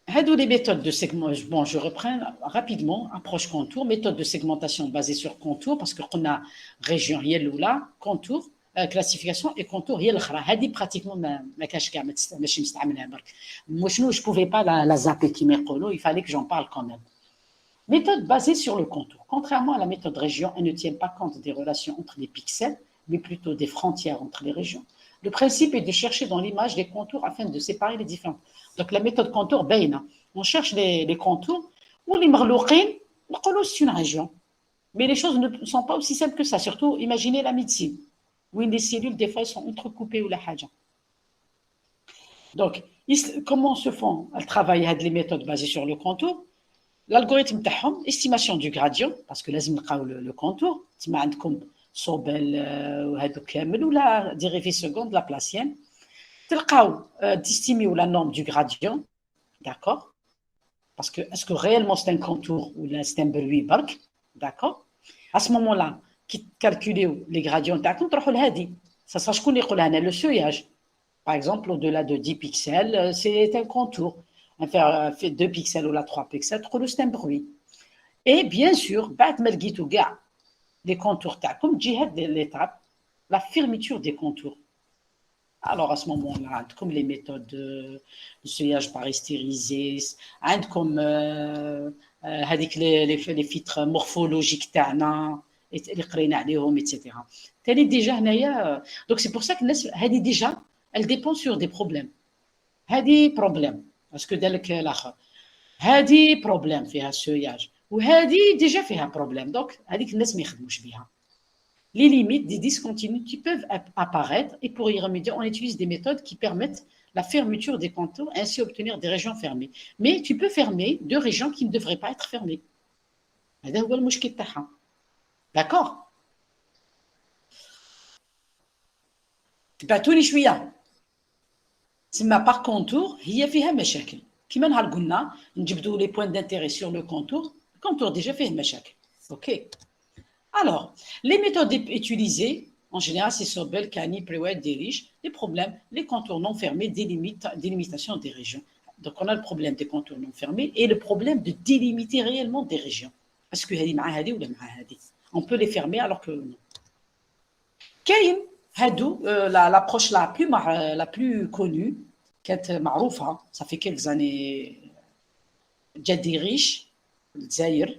هادو les méthodes de segmentation. Bon, je reprends rapidement. Approche contour, méthode de segmentation basée sur contour parce que on a région هي الاولى contour classification et contour هي الاخرى. هذه pratiquement ما كاش كاع ماشي مستعملها برك. شنو je pouvais pas la zapper كيما يقولوا, il fallait que j'en parle quand même. Méthode basée sur le contour. Contrairement à la méthode région, elle ne tient pas compte des relations entre les pixels, mais plutôt des frontières entre les régions. Le principe est de chercher dans l'image des contours afin de séparer les différents. Donc la méthode contour, on cherche les contours ou les marlouqin, c'est une région. Mais les choses ne sont pas aussi simples que ça. Surtout, imaginez la médecine, où les cellules, des fois, sont entrecoupées ou la haja. Donc, comment se font le travail les méthodes basées sur le contour? L'algorithme تاعهم, estimation du gradient, parce que لازم نلقاو le contour. تما عندكم صوبل وهذوك كامل ولا ديريفي سكوند لا بلاسيان تلقاو تستيميو لا نورم دو غراديون d'accord parce que est-ce que réellement c'est un contour ou c'est un bruit برك d'accord à ce moment là كي تكالكوليو لي غراديون تاعكم تروحوا لهادي ça شكون اللي يقولها لنا le seuillage par exemple au-delà de 10 pixels c'est un contour fait 2 pixels ou 3 pixels تقولوا c'est un bruit et bien sûr بعد ما لقيتوا كاع les contours تاعكم تجي هاد l'étape la fermeture des contours. Alors à ce moment-là, comme les méthodes de seuillage paristérisé, comme les filtres morphologiques تاعنا اللي قرينا عليهم etc. تالي déjà هنايا donc c'est pour ça que الناس هذه déjà elle dépend sur des problèmes. هذه problème parce que دالك الاخر هذه problème فيها seuillage وهذه déjà فيها problème donc هذيك الناس ما يخدموش بها. Les limites des discontinues qui peuvent apparaître et pour y remédier, on utilise des méthodes qui permettent la fermeture des contours, ainsi obtenir des régions fermées. Mais tu peux fermer deux régions qui ne devraient pas être fermées. D'accord? تبعتوني شوية. تسمى par contour هي فيها مشاكل. كما نهار قلنا نجبدوا les points d'intérêt sur le contour. Le contour déjà فيه مشاكل. OK. Alors, les méthodes utilisées, en général, c'est Sobel, Kani, Prewet, Delish, les problèmes, les contours non fermés, délimitation des régions. Donc, on a le problème des contours non fermés et le problème de délimiter réellement des régions. Est-ce que Hadi ma'a Hadi ou la ma'a Hadi? On peut les fermer alors que non. Karim, Hadou, l'approche la plus connue, qui est معروفة, ça fait quelques années, Djadirish, Zaire,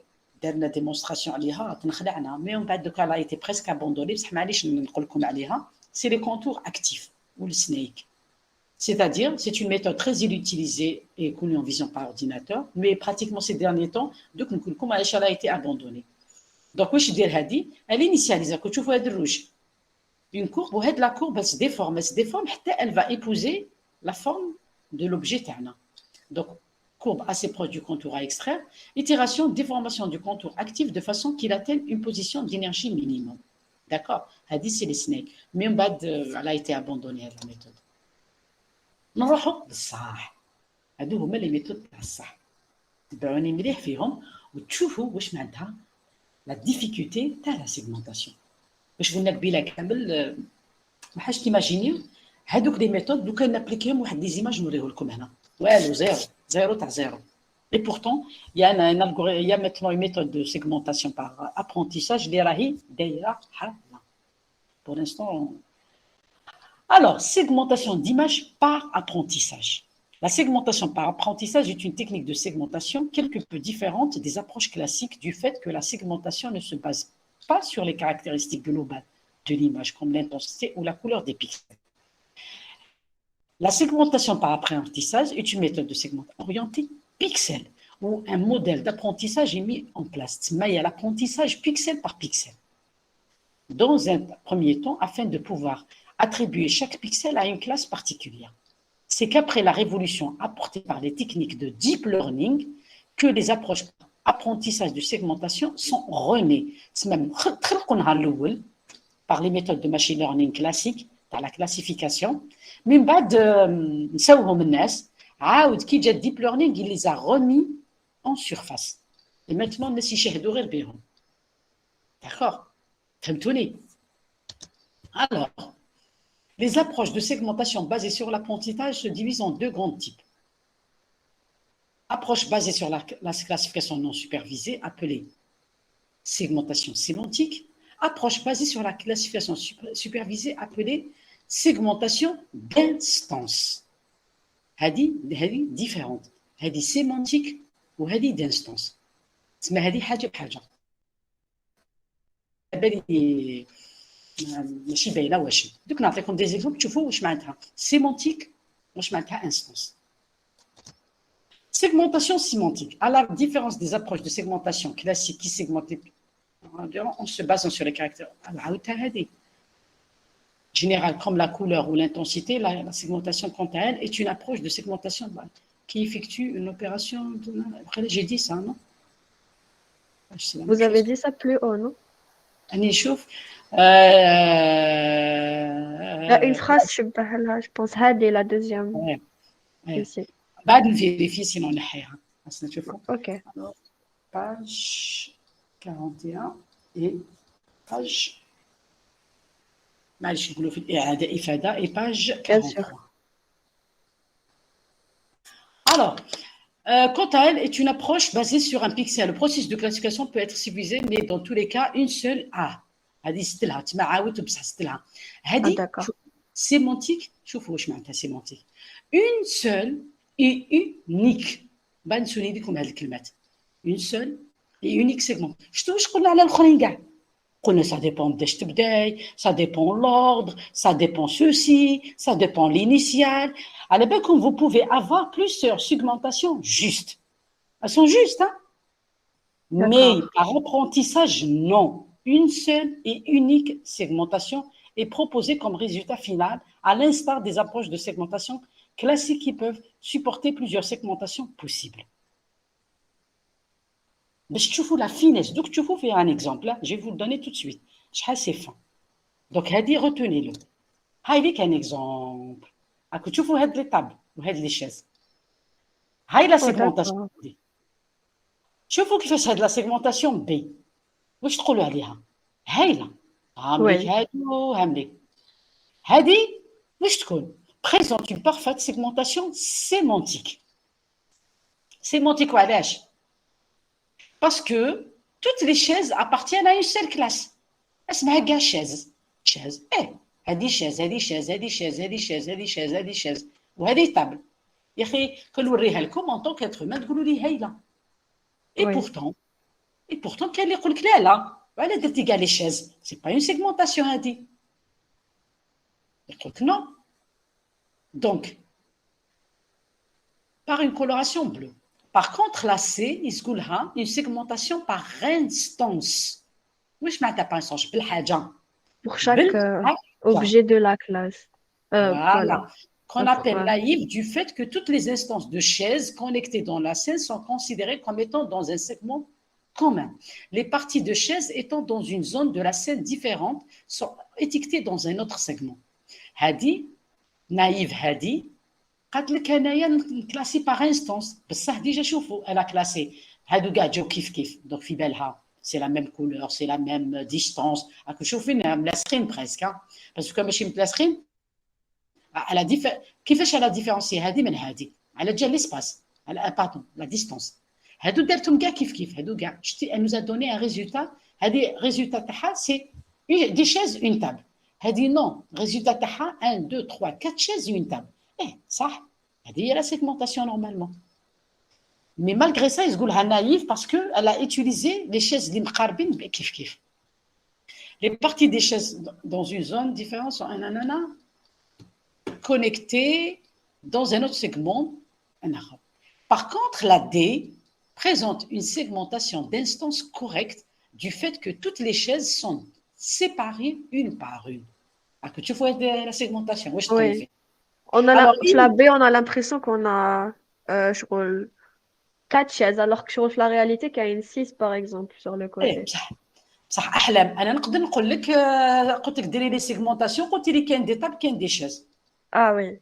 درنا ديمونستراسيون عليها تنخدعنا مي من بعد دوكا لا ايتي بريسك ابوندوني بصح معليش نقول لكم عليها سي لي كونتور اكتيف ou le snake. C'est-à-dire, c'est une méthode très utilisée et connue en vision par ordinateur, mais pratiquement ces derniers temps, donc نقول elle a été abandonnée. Donc واش دير هذه elle initialise كنت تشوفوا هذا الروج une courbe وهاد la courbe elle se déforme حتى elle va épouser la forme de l'objet تاعنا. Donc courbe assez proche du contour à extraire, itération, déformation du contour actif de façon qu'il atteigne une position d'énergie minimum. D'accord? Hadi, c'est les snakes. Mais en bas, elle a été abandonnée, la méthode. نروحوا للصح. هادو هما les méthodes تاع الصح. تبعوني مليح فيهم وتشوفوا واش معناتها la difficulté تاع la segmentation. واش قلنا قبيله كامل ما حاش تيماجينيو هادوك لي ميثود لو كان نابليكيهم واحد دي زيماج نوريه لكم هنا. والو zéro تاع zéro. Et pourtant, il y a un algorithme, il y a maintenant une méthode de segmentation par apprentissage, pour l'instant. Alors, segmentation d'image par apprentissage. La segmentation par apprentissage est une technique de segmentation quelque peu différente des approches classiques du fait que la segmentation ne se base pas sur les caractéristiques globales de l'image, comme l'intensité ou la couleur des pixels. La segmentation par apprentissage est une méthode de segmentation orientée pixel, où un modèle d'apprentissage est mis en place. Il y a l'apprentissage pixel par pixel. Dans un premier temps, afin de pouvoir attribuer chaque pixel à une classe particulière. C'est qu'après la révolution apportée par les techniques de deep learning, que les approches apprentissage de segmentation sont renées. C'est même par les méthodes de machine learning classiques, dans la classification. Mais بعد نساوهم الناس عاود كي جا الديب ليرنينغ il les a remis en surface. Et maintenant الناس يشاهدوا غير بهم. D'accord? فهمتوني? Alors, les approches de segmentation basées sur l'apprentissage se divisent en deux grands types. Approche basée sur la classification non supervisée, appelée segmentation sémantique. Approche basée sur la classification supervisée, appelée segmentation d'instance. هذه différente. هذه sémantique وهذه d'instance. تسمى هذه حاجة بحاجة. بالي ماشي باينة واش. دوك نعطيكم des exemples تشوفوا واش معناتها sémantique واش معناتها instance. Segmentation sémantique. À la différence des approches de segmentation classiques qui segmentent en se basant sur les caractères. Générale, comme la couleur ou l'intensité, la segmentation, quant à elle, est une approche de segmentation qui effectue une opération. Après, j'ai dit ça, non? Vous avez dit ça plus haut, non? أني نشوف Une phrase تشبه لها je pense هذه la deuxième ici. بعد نفيريفي سينو نحيها بس نشوفوا. Ok. Alors, page 41 et page معليش نقولوا في الإعادة إفادة et page Bien sûr. 43. Alors, quant à elle, est une approche basée sur un pixel. Le processus de classification peut être subdivisé, mais dans tous les cas, une seule A. هذه ستلها تما عاودت بصح ستلها. Ah, هذه d'accord. sémantique. شوفوا واش معناتها sémantique. Une seule et unique. بنسوني لكم هذه الكلمات. Une seule et unique segment. شفتوا واش قلنا على الاخرين كاع؟ قلنا ça dépend باش تبداي, ça dépend l'ordre, ça dépend ceci, ça dépend l'initial. على بالكم vous pouvez avoir plusieurs segmentations justes. Elles sont justes, hein? Mais par apprentissage, non. Une seule et unique segmentation est proposée comme résultat final, à l'instar des approches de segmentation classiques qui peuvent supporter plusieurs segmentations possibles. باش تشوفوا la finesse. دوك تشوفوا فيها un exemple. Là, je vais vous le donner tout de suite. شحال c'est fin. Donc هذه retenez-le. هاي ليك un exemple. راكم تشوفوا هاد لي طابل وهاد لي شاز. هاي لا سيغمونتاسيون دي. شوفوا كيفاش هاد لا سيغمونتاسيون بي. واش تقولوا عليها؟ هايله. هامليك هادو هامليك. هادي واش تكون؟ présente une parfaite segmentation sémantique. Sémantique وعلاش؟ Parce que toutes les chaises appartiennent à une seule classe. اسمها كاع chaise. chaise. هذه chaise, هذه chaise, هذه chaise, هذه chaise, هذه chaise, هذه chaise. وهذه table. يا أخي كنوريها لكم en tant qu'être humain تقولوا لي هايلة. Et pourtant كاين اللي يقول لك لا لا. وعلى درتي كاع لي chaises. C'est pas une segmentation هذه. يقول لك non. Donc, par une coloration bleue. Par contre, la C, يقولها une segmentation par instance. واش معناتها par instance؟ بالحاجة. Pour chaque objet de la classe. Voilà. Qu'on appelle naïf du fait que toutes les instances de chaises connectées dans la scène sont considérées comme étant dans un segment commun. Les parties de chaises étant dans une zone de la scène différente sont étiquetées dans un autre segment. هذه naïf هذه قالت لك انايا نكلاسي باغ انستونس بصح ديجا شوفوا انا كلاسي هادو كاع جاو كيف كيف دونك في بالها سي لا ميم كولور سي لا ميم ديستونس راكم شوفين ملاصقين بريسك باسكو ماشي متلاصقين على كيفاش على ديفيرونسي هذه من هذه على جال ليسباس على باردون لا ديستونس هادو دارتهم كاع كيف كيف هادو كاع شتي ان نوزا دوني ان ريزولتا هذه ريزولتا تاعها سي دي شيز اون تابل هذه نو ريزولتا تاعها 1 2 3 4 شيز اون تابل صح هذه هي لا سيغمونتاسيون نورمالمون مي مالغري سا يقولها نايف باسكو الا ايتيليزي لي شيز اللي مقاربين كيف كيف لي بارتي دي شيز دون اون زون ديفيرونس سون انانا connectées dans un autre segment un autre. Par contre la D présente une segmentation d'instances correcte du fait que toutes les chaises sont séparées une par une. Alors que tu vois la segmentation oui. Alors, la B, on a l'impression qu'on a je roule 4 chaises, alors que sur la réalité, qu'il y a une 6 par exemple sur le côté. صح احلام انا نقدر نقول لك قلت لك ديري لي سيغمونطاسيون قلت لي كاين دي طاب كاين دي شاز Ah oui.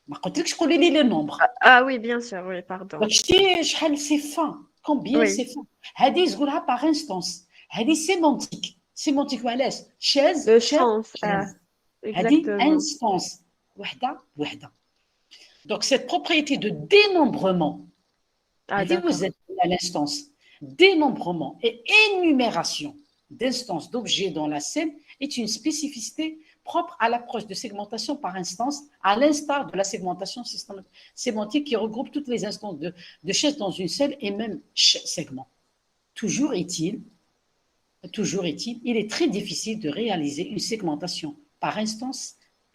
ما قلتلكش قولي لي لي نومبر Ah oui bien sûr oui pardon. شتي شحال سي فان كومبيان سي فان هذه تقولها باغ انستونس هذه سيمونتيك وعلاش شاز le sens هذه انستونس وحده donc cette propriété de dénombrement هذه vous êtes à l'instance dénombrement et énumération d'instances d'objets dans la scène est une spécificité propre à l'approche de segmentation par instance, à l'instar de la segmentation sémantique qui regroupe toutes les instances de chaises dans une seule et même segment. Toujours est-il, il est très difficile de réaliser une segmentation par instance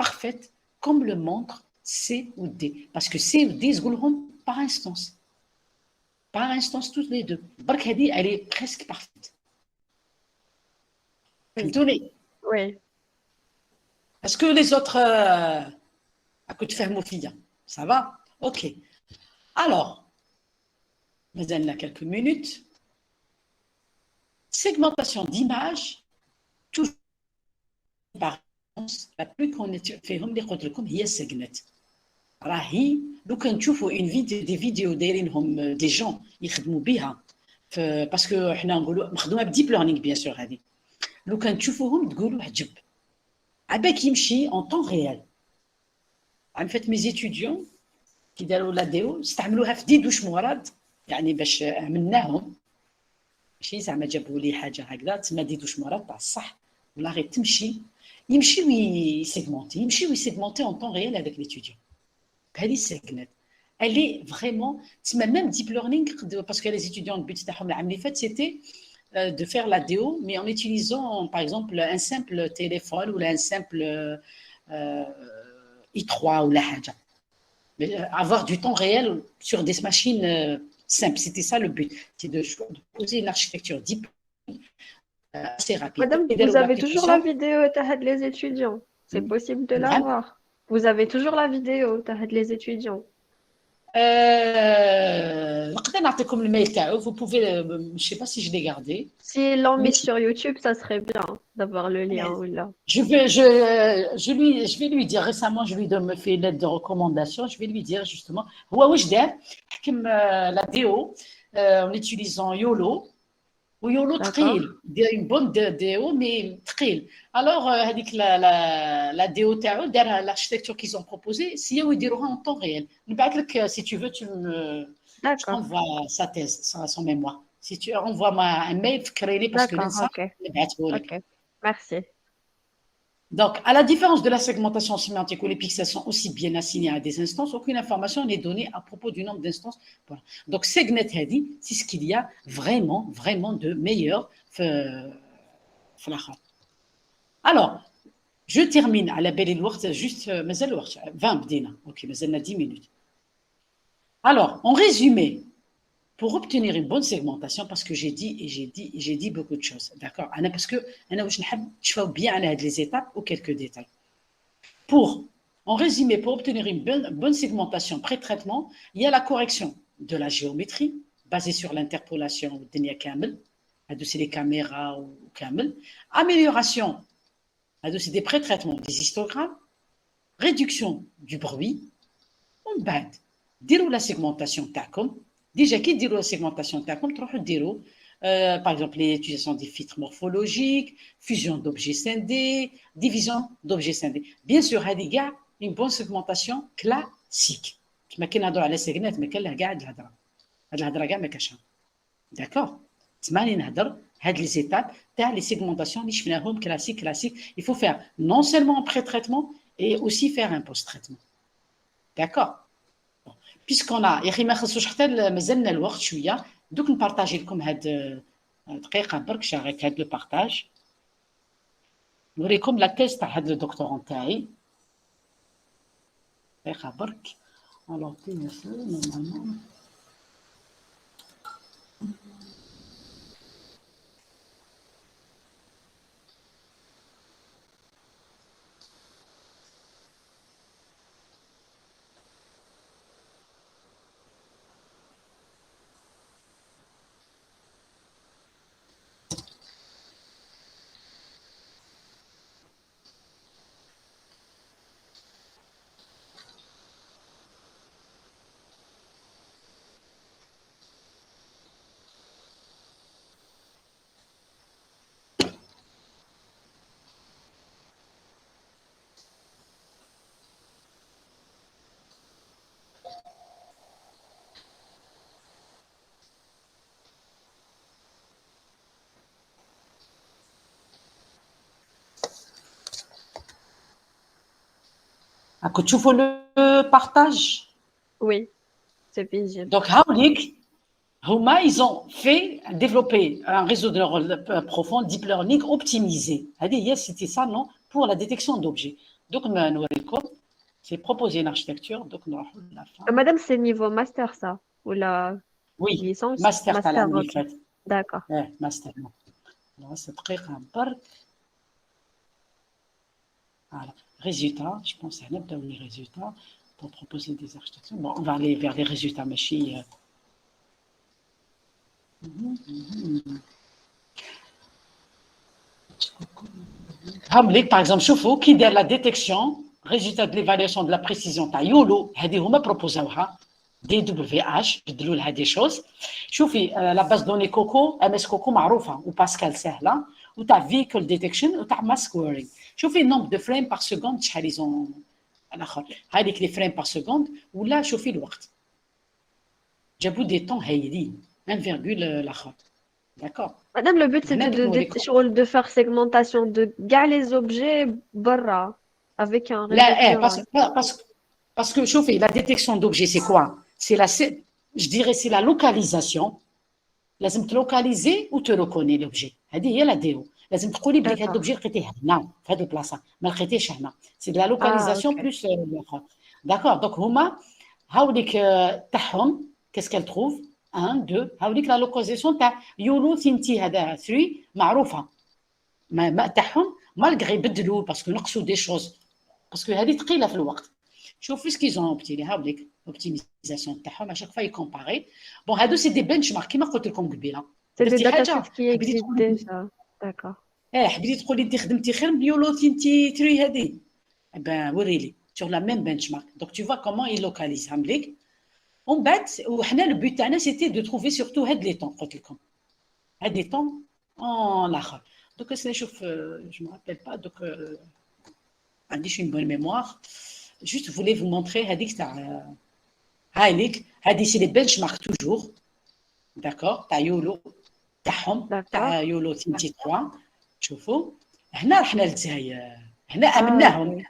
parfaite comme le montre C ou D. Parce que C ou D se rouleront par instance. Par instance, toutes les deux. Bark Hadi, elle est presque parfaite. Oui. Est-ce que les autres à côté de Fermofia, ça va? Ok. Alors, nous allons là quelques minutes. segmentation d'image, toujours par la plus connue فيهم اللي قلت لكم هي السيجنت. راهي لو كان تشوفوا دي فيديو دايرينهم دي جون يخدموا بها باسكو حنا نقولوا مخدومه بديب ليرنينغ بيان سور. هذه لو كان تشوفوهم تقولوا عجب عباك يمشي اون طون ريال. عن فات مي زيتوديون كي داروا لا ديو استعملوها في ديدوش مراد يعني باش عملناهم ماشي زعما جابوا لي حاجه هكذا تما ديدوش مراد تاع الصح ولا غير تمشي يمشي ويسيغمونتي اون طون ريال هذاك ليتوديون بهذه السيكنات. Elle est vraiment, même deep learning, parce que les étudiants, le but c'était de faire la DO, mais en utilisant par exemple un simple téléphone ou un simple i3 ou la haja. Avoir du temps réel sur des machines simples, c'était ça le but, c'est de poser une architecture deep assez rapide. Madame, vous avez toujours la vidéo les étudiants. C'est possible de la voir. Vous avez toujours la vidéo les étudiants. نقدر نعطيكم الميل تاعو. Vous pouvez, je sais pas si je l'ai gardé. Si l'on met sur YouTube, ça serait bien d'avoir le lien ou là. Je vais lui dire récemment, je lui donne fait une lettre de recommandation. Je vais lui dire justement, هو واش دار حكم la DO en utilisant YOLO. ويولو ثقيل دير اون بون ديو مي ثقيل. الوغ هذيك لا ديو تاعو دارها لاركتيكتور كي زون بروبوزي سياو يديروها اون طون ريال. نبعث لك سي تو فو تو انفوا سا تيز سون ميموار سي تو انفوا ما ان ميل فكريني باسكو ننسى نبعثه لك. اوكي ميرسي. Donc, à la différence de la segmentation sémantique où les pixels sont aussi bien assignés à des instances, aucune information n'est donnée à propos du nombre d'instances. Voilà. Donc, Segnet Hadi, c'est ce qu'il y a vraiment de meilleur. Alors, je termine à la belle et lourde, juste 20 bdina. Ok, mais elle a 10 minutes. Alors, en résumé, pour obtenir une bonne segmentation, parce que j'ai dit beaucoup de choses, d'accord? Parce que je fais bien les étapes ou quelques détails. En résumé, pour obtenir une bonne segmentation pré-traitement, il y a la correction de la géométrie basée sur l'interpolation c'est les caméras ou camel, amélioration c'est des pré-traitements des histogrammes, réduction du bruit, on bat, dire la segmentation TACOM. Déjà, qui dit la segmentation TACOM, par exemple, l'utilisation des filtres morphologiques, fusion d'objets scindés, division d'objets scindés. Bien sûr, il y a une bonne segmentation classique. Mais qui n'a pas la segment, mais qui a la d'accord? Les étapes, les segmentations, classiques. Il faut faire non seulement un pré-traitement, et aussi faire un post-traitement. D'accord? Puisqu'on a ما خصوش حتى مازالنا الوقت شويه دوك نبارطاجي لكم هاد دقيقه برك شارك هاد لو بارطاج نوريكم لا تيست تاع هاد الدكتورون تاعي دقيقه برك الوغ نورمالمون راكم تشوفوا لو بارطاج. Oui, c'est visible. Donc هاوليك هما ils ont fait développer un réseau de neurones profond deep learning optimisé. C'était ça non pour la détection d'objets. Donc نوريكم c'est proposer une architecture donc la fin. Madame, c'est niveau master ça ou la Oui, licence? master okay. D'accord. Master. Alors, c'est très rare. Voilà. Résultats, je pense à les résultats pour proposer des architectures. Bon, on va aller vers les résultats machines. Par exemple, شوفوا كي دار la détection, résultat de l'évaluation de la précision تاع يولو هذه هما بروبوزاوها دي دبليو اتش بدلوا لها دي شوز. شوفي لا باز دوني كوكو ام اس كوكو معروفه وباسكال سهله وتاع فيكول ديتكشن وتاع ماسك ويرينغ. شوفي النومبر دو فريم بار سكوند شحال يزون الاخر هذيك لي فريم بار سكوند ولا شوفي الوقت جابوا دي طون هايلين 1,0 الاخر. D'accord. Madame, le but c'était de faire segmentation de gars les objets barra avec un réseau neural. Parce que chauffez, la détection d'objets, c'est quoi? C'est la, je dirais, c'est la localisation. لازم تلوكاليزي وتلوكوني l'objet. هذه هي لا ديو. لازم تقولي بلي هذا l'objet لقيتيه هنا في هذه البلاصه ما لقيتيهش هنا. C'est de la localisation plus l'autre. D'accord. Donc هما هاوليك تاعهم qu'est-ce qu'elle trouve 1 2 هاوليك لا لوكاليزاسيون تاع يولو ثينتي هذا 3 معروفه. ما تاعهم مالغري يبدلوا باسكو نقصوا دي شوز باسكو هذه ثقيله في الوقت. شوفوا ce qu'ils ont obtenu هاوليك optimisation تاعهم à chaque fois يكومباري. بون هادو سي دي بنش مارك كيما قلت لكم قبيله. C'est des datasets qui existent déjà. D'accord. حبيتي تقولي انت خدمتي خير من يولو ثينتي 3 هذه. Ben وريلي sur la même benchmark. Donc tu vois comment ils localisent هامليك. On bat وحنا le but تاعنا c'était de trouver surtout هاد لي طون قلت لكم. هاد لي طون en الاخر. Donc نشوف je me rappelle pas donc عنديش une bonne mémoire. Juste voulais vous montrer هذيك تاع هايليك هذه سي لي بنشمارك توجور. داكور تاع يولو تاعهم تاع يولو 23. شوفوا هنا رحنا للجزائر هنا امناهم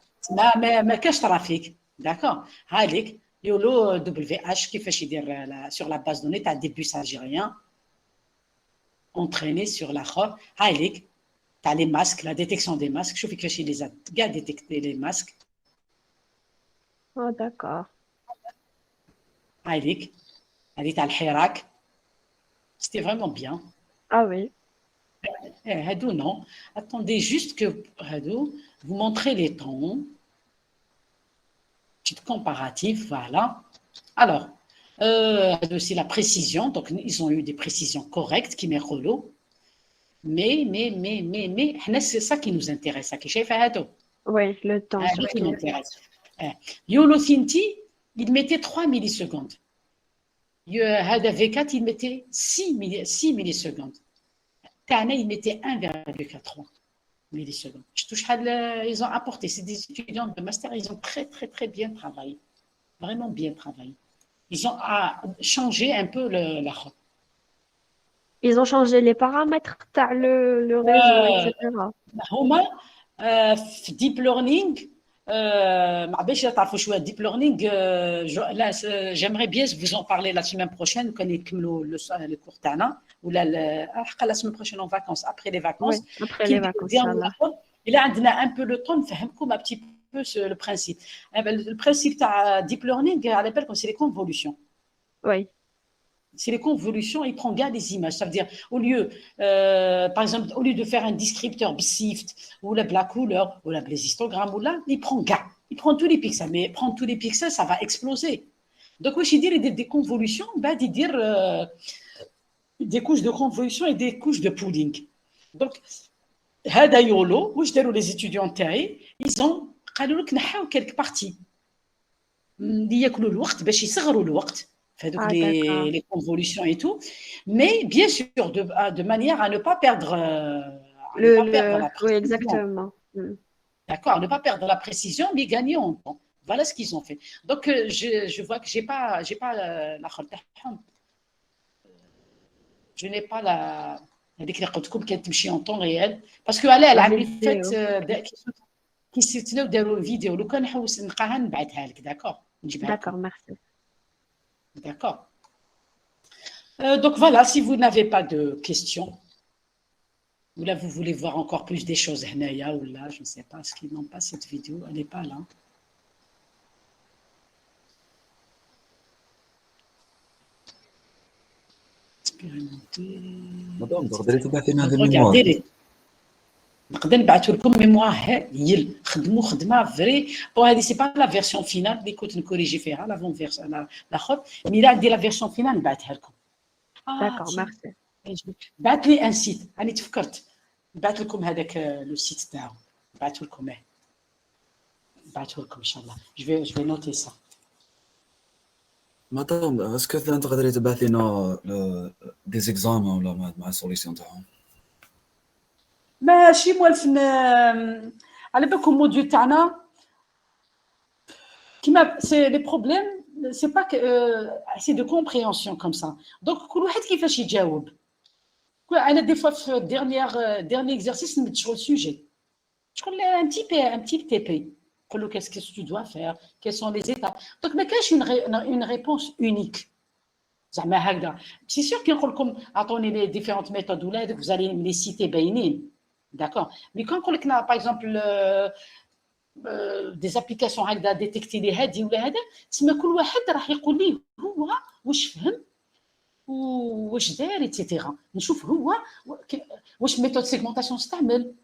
ما كاش ترافيك. داكور هايليك يولو دبليو اتش كيفاش يدير سور لا باز دوني تاع دي بوس الجيريان اونتريني سور لاخر. هايليك تاع لي ماسك لا ديتيكسيون دي ماسك. شوفي كيفاش لي كاع ديتيكتي لي ماسك. d'accord. هايليك هذه تاع الحراك. C'était vraiment bien. Ah oui. Hadou, non. Attendez juste que Hadou, vous montrez les tons. Petite comparative, voilà. Alors, c'est la précision. Donc, ils ont eu des précisions correctes, qui m'est relou. Mais, c'est ça qui nous intéresse. Ça qui chef Hadou. Oui, le temps. C'est qui nous intéresse. Yolo Thinti, il mettait 3 millisecondes. هذا V4 il mettait 6 millisecondes. تاعنا il mettait 1,3 millisecondes. Ils ont apporté, c'est des étudiants de master, ils ont très très bien travaillé. Vraiment bien travaillé. Ils ont changé un peu la route. Ils ont changé les paramètres تاع le réseau, etc. هما في deep learning ما باش تعرفوا شويه ديب ليرنينغ. لا j'aimerais bien vous en parler la semaine prochaine كان يكملوا لو كور تاعنا ولا حقا la semaine prochaine en vacances après les vacances. Après les vacances inchallah. إلا عندنا un peu le temps نفهمكم un petit peu le principe. Le principe تاع deep learning على بالكم c'est les convolutions. Oui. C'est les convolutions, il prend bien des images. Ça veut dire, au lieu, par exemple, au lieu de faire un descripteur BSIFT, ou la couleur, ou les histogrammes, ou là, il prend GA. Il prend tous les pixels. Mais prendre tous les pixels, ça va exploser. Donc, je veux dire, des convolutions, des couches de convolution et des couches de pooling. Donc, هذا يولو واش داروا les étudiants تاعي ils ont قالوا لك نحاو quelques parties اللي ياكلوا الوقت باش يصغروا الوقت. Les convolutions et tout, mais bien sûr de manière à ne pas perdre la précision. Oui, exactement. D'accord, à ne pas perdre la précision, mais gagner en temps. Voilà ce qu'ils ont fait. Donc je vois que j'ai pas la je n'ai pas la هذيك اللي قلت لكم كتمشي en temps réel parce que elle a fait qui s'تلاو داروا الفيديو لو كان نحوس نلقاها نبعثها لك. داكور نجيبها. D'accord, merci. D'accord. Donc voilà, si vous n'avez pas de questions, ou là vous voulez voir encore plus des choses, Hnaya, ou là, je ne sais pas, est-ce qu'ils n'ont pas cette vidéo, elle n'est pas là. Expérimenter. Regardez. نقدر نبعثوا لكم ميموار هايل خدموا خدمه فري. بون هذه سي با لا فيرسيون فينال اللي كنت نكوريجي فيها لافون فيرسيون لاخر مي لا عندي لا فيرسيون فينال نبعثها لكم. داكور ميرسي. بعث لي ان سيت راني تفكرت نبعث لكم هذاك لو سيت تاعو نبعثه لكم نبعثه لكم ان شاء الله جو في نوتي سا مدام اسكو تقدري تبعثي لنا دي زيكزام ولا مع السوليسيون تاعهم ماشي موالف على بالكم الموديول تاعنا كيما سي لي بروبليم سي با سي دو كومبريهنسيون كوم سا دونك كل واحد كيفاش يجاوب انا دي فوا في ديرني اكزرسيس نمد شغل سوجي شغل ان تي تي نقول له qu'est-ce que tu dois faire quelles sont les étapes donc ما كاينش une réponse unique زعما هكذا سي سور كي نقول لكم اعطوني لي ديفيرونت ميثود ولا هذوك vous allez me les citer باينين d'accord mais quand نقول لك par exemple des applications هكذا ديتيكتي لي هادي ولا هذا تسمى كل واحد راح يقول لي هو واش فهم واش دار ايتترا نشوف هو واش ميثود سيغمونطاسيون استعمل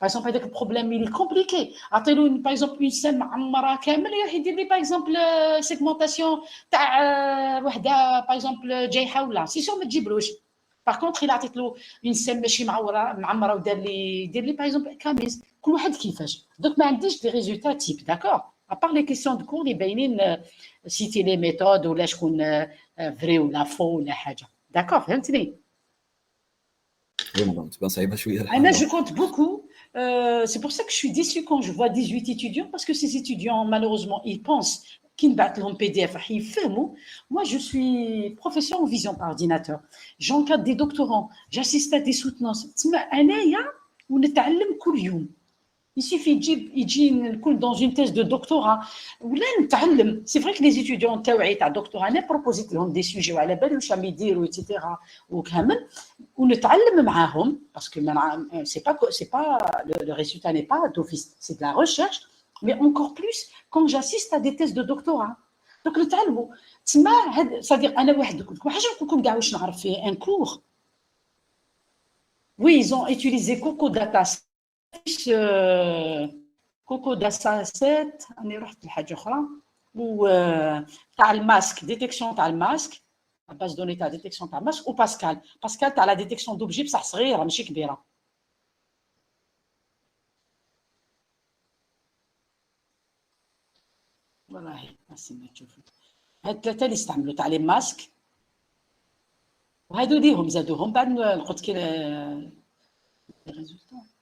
باغ اكزومبل هذاك البروبليم اللي كومبليكي عطيلو باغ اكزومبل اون سين معمره كامل يروح يدير لي باغ اكزومبل سيغمونطاسيون تاع وحده باغ اكزومبل جايحه ولا سي سور ما تجيبلوش باغ كونطخ الا عطيت له اون سين ماشي معمره ودار لي يدير لي باغ اكزومبل كاميز كل واحد كيفاش دوك ما عنديش دي ريزولتا تيب داكور ابار لي كيسيون دو كور اللي باينين سيتي لي ميثود ولا شكون فري ولا فو ولا حاجه داكور فهمتني وي مدام تبان صعيبه شويه Anna, je compte beaucoup. C'est pour ça que je suis déçue quand je vois 18 étudiants, parce que ces étudiants, malheureusement, ils pensent qu'ils battent leur PDF. Moi, je suis professeur en vision par ordinateur. J'encadre des doctorants, j'assiste à des soutenances. Il suffit dans une thèse de doctorat. C'est vrai que les étudiants تاع doctorat انا proposé لهم des sujets وعلى بالي واش راهم يديروا etc. وكامل ونتعلم معاهم parce que c'est pas le résultat n'est pas d'office, c'est de la recherche, mais encore plus quand j'assiste à des thèses de doctorat. Donc نتعلموا تسمى c'est-à-dire انا واحد ما حاجه نقول لكم كاع واش نعرف في un cours. Oui, ils ont utilisé Coco Data كوكو داتا 7 راني رحت لحاجه اخرى و تاع الماسك ديتيكسيون تاع الماسك باز دوني تاع ديتيكسيون تاع الماسك وباسكال تاع لا ديتيكسيون دوبجي بصح صغيره ماشي كبيره والله ما تشوفوا هاد الثلاثه اللي استعملوا تاع لي ماسك وهادو ليهم زادوهم بعد نقول لك الريزولتا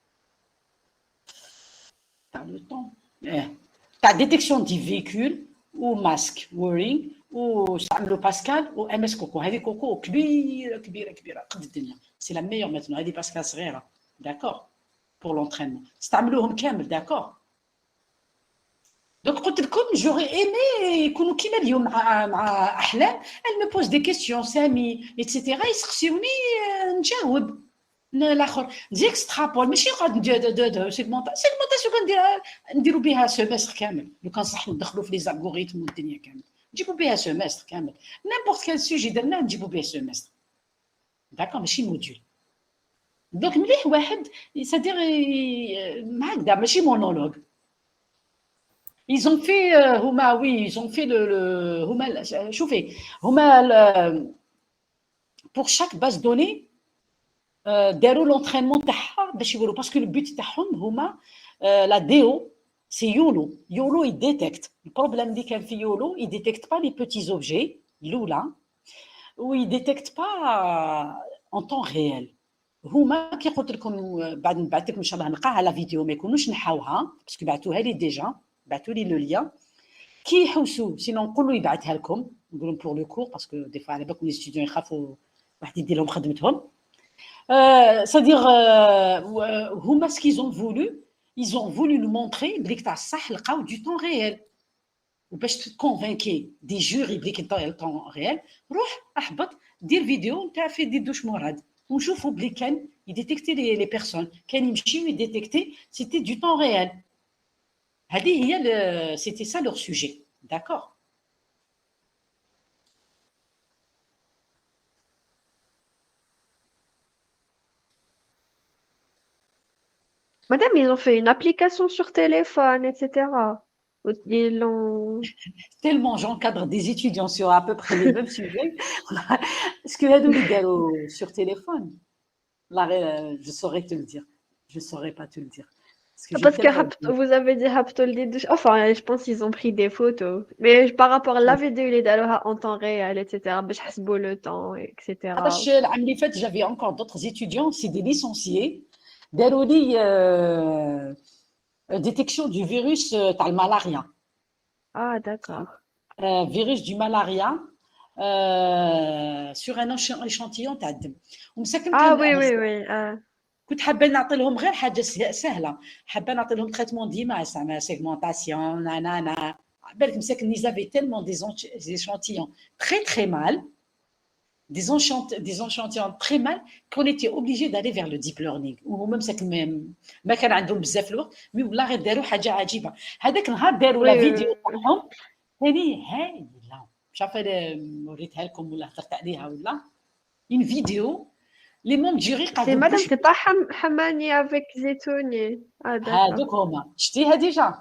par le temps. Ta détection du véhicule ou masque, worrying, ou le Pascal, ou MS Coco. هذه كوكو كبيرة كبيرة كبيرة قد الدنيا. C'est la meilleure maintenant. هذه باسكال صغيرة. D'accord. Pour l'entraînement. استعملوهم كامل. D'accord. Donc قلت لكم j'aurais aimé يكونوا كيما اليوم مع أحلام. Elle me pose des questions, سامي, etc. يسقسيوني نجاوب. الاخر زيكسترابول ماشي نقعد ندير سيغمونطاسيون نديروا بها سيمستر كامل لو كان صح ندخلوا في لي زالغوريثم والدنيا كامل نجيبوا بها سيمستر كامل نيمبورت كان سوجي درناه نجيبوا بها سيمستر داكور ماشي موديول دونك مليح واحد سادير هكذا ماشي مونولوج ils ont fait هما وي ils ont fait le هما شوفي هما pour chaque base donnée داروا لونترينمون تاعها باش يقولوا باسكو البوت تاعهم هما لا ديو سي يولو يديتكت البروبليم اللي كان في يولو يديتكت با لي بوتي اوبجي الاولى ويديتكت با اون طون ريال هما كي قلت لكم بعد نبعث لكم ان شاء الله نلقاها على فيديو ما يكونوش نحاوها باسكو بعثوها لي ديجا بعثوا لي لو ليان كي يحوسوا سينو نقولوا يبعثها لكم نقولوا بور لو كور باسكو دي فوا على بالكم لي ستوديون يخافوا واحد يدير لهم خدمتهم c'est-à-dire هما ce qu'ils ont voulu nous montrer بليك تاع الصح لقاو du temps réel وباش تكونفينكي دي جوري بليك الطون ريال روح احبط دير فيديو نتاع في دي دوش مراد ونشوفوا بلي كان يديتيكتي لي بيرسون كان يمشيو يديتيكتي سيتي دو طون ريال هذه هي سيتي سا لور سوجي داكور Madame, ils ont fait une application sur téléphone, etc. Ils l'ont... Tellement j'encadre des étudiants sur à peu près les mêmes sujets. Est-ce que هادو اللي داروا sur téléphone? Là, je saurais te le dire. je ne saurais pas te le dire. Parce que j'ai Parce que tellement vous avez dit enfin, je pense qu'ils ont pris des photos. Mais par rapport à la vidéo, il est en temps réel, etc. باش يحسبوا le temps, etc. العام اللي فات j'avais encore d'autres étudiants, c'est des licenciés, داروا لي détection du virus تاع الملاريا. Ah, d'accord. Virus du malaria sur un échantillon تاع الدم. ومساكن Ah كان oui, oui, oui. كنت حابه نعطي لهم غير حاجه سهله، حابه نعطي لهم تريتمون ديما زعما سيغمونطاسيون نانا بالك مساكن ils avaient tellement des échantillons très très mal des échantillons très mal qu'on était obligé d'aller vers le deep learning وهما مساكن ما كان عندهم بزاف الوقت مي والله غير داروا حاجه عجيبه هذاك النهار داروا لا Oui, فيديو oui, oui. تاعهم ثاني هايله مش عارفه وريتها لكم ولا هضرت عليها ولا une vidéo les membres du jury C'est قعدوا madame, بوش c'est pas Hamani avec Zetouni. Ah, d'accord. هادوك هما شتيها ديجا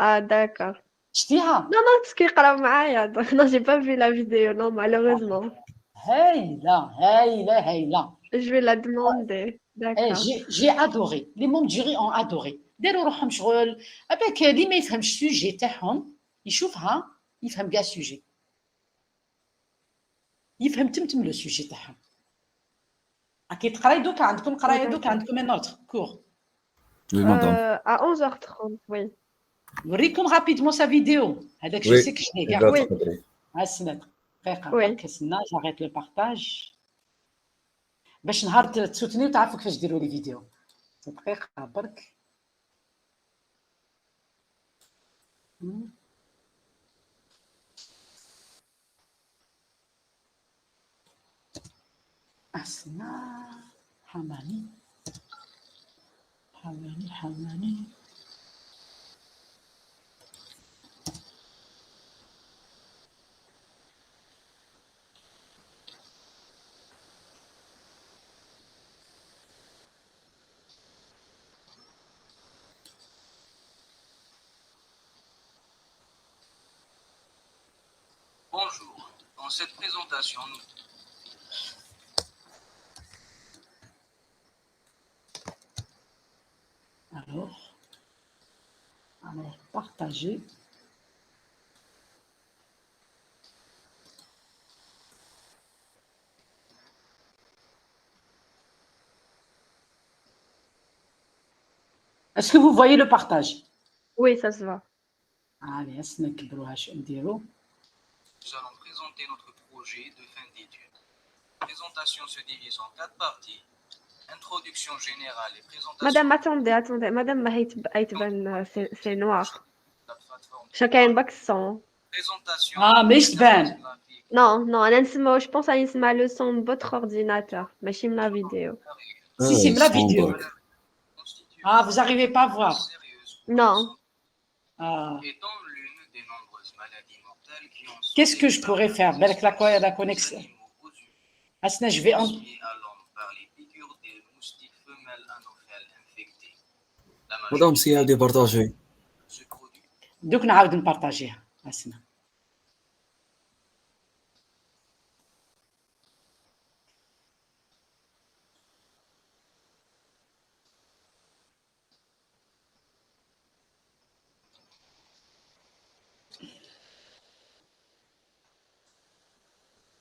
Ah, d'accord. شتيها Non, non, parce qu'il parle معايا. Non, j'ai pas vu la vidéo, non, malheureusement. هايله هايله هايله Je vais la demander. ايه D'accord. جي ادوري لي مون جوري اون ادوري داروا روحهم شغل اباك اللي ما يفهمش السوجي تاعهم يشوفها يفهم كاع السوجي يفهم تمتم لو سوجي تاعهم كي تقراي دوكا عندكم قرايه دوكا D'accord. عندكم ان اوتر كور Oui, madame. À 11h30, oui. نوريكم رابيدمون سا فيديو هذاك جو Oui, سي كشني il كاع va Oui, تفضلي. استنى دقيقه oui. برك استنى جاريت لو بارطاج باش نهار تسوتني وتعرفوا كيفاش ديروا لي فيديو دقيقه برك استنى حماني حماني Bonjour. Dans cette présentation, nous alors partager. Est-ce que vous voyez le partage? Oui, ça se voit. Allez, نكبروها شو نديرو. nous allons présenter notre projet de fin d'études. La présentation se divise en 4 parties. Introduction générale et présentation Madame, attendez. Madame, c'est noir. de la plateforme. Chacun son. Présentation مش تبان. graphique, Non, non, je pense à Isma le son de votre ordinateur, mais je la vidéo. Si, c'est la Ils sont vidéo. dark. constitue Vous n'arrivez pas à voir. sérieuse pour Non. la santé. Ah. Étant l'une des nombreuses maladies mortelles qui ont Qu'est-ce que je pourrais faire? Avec la connexion. Asna, je vais en... liées à l'homme par les piqûres des moustiques femelles anophèles infectées. La Madame, si elle majorité est partagée. se produit دوك نعاود نبارطاجيها. أسنا.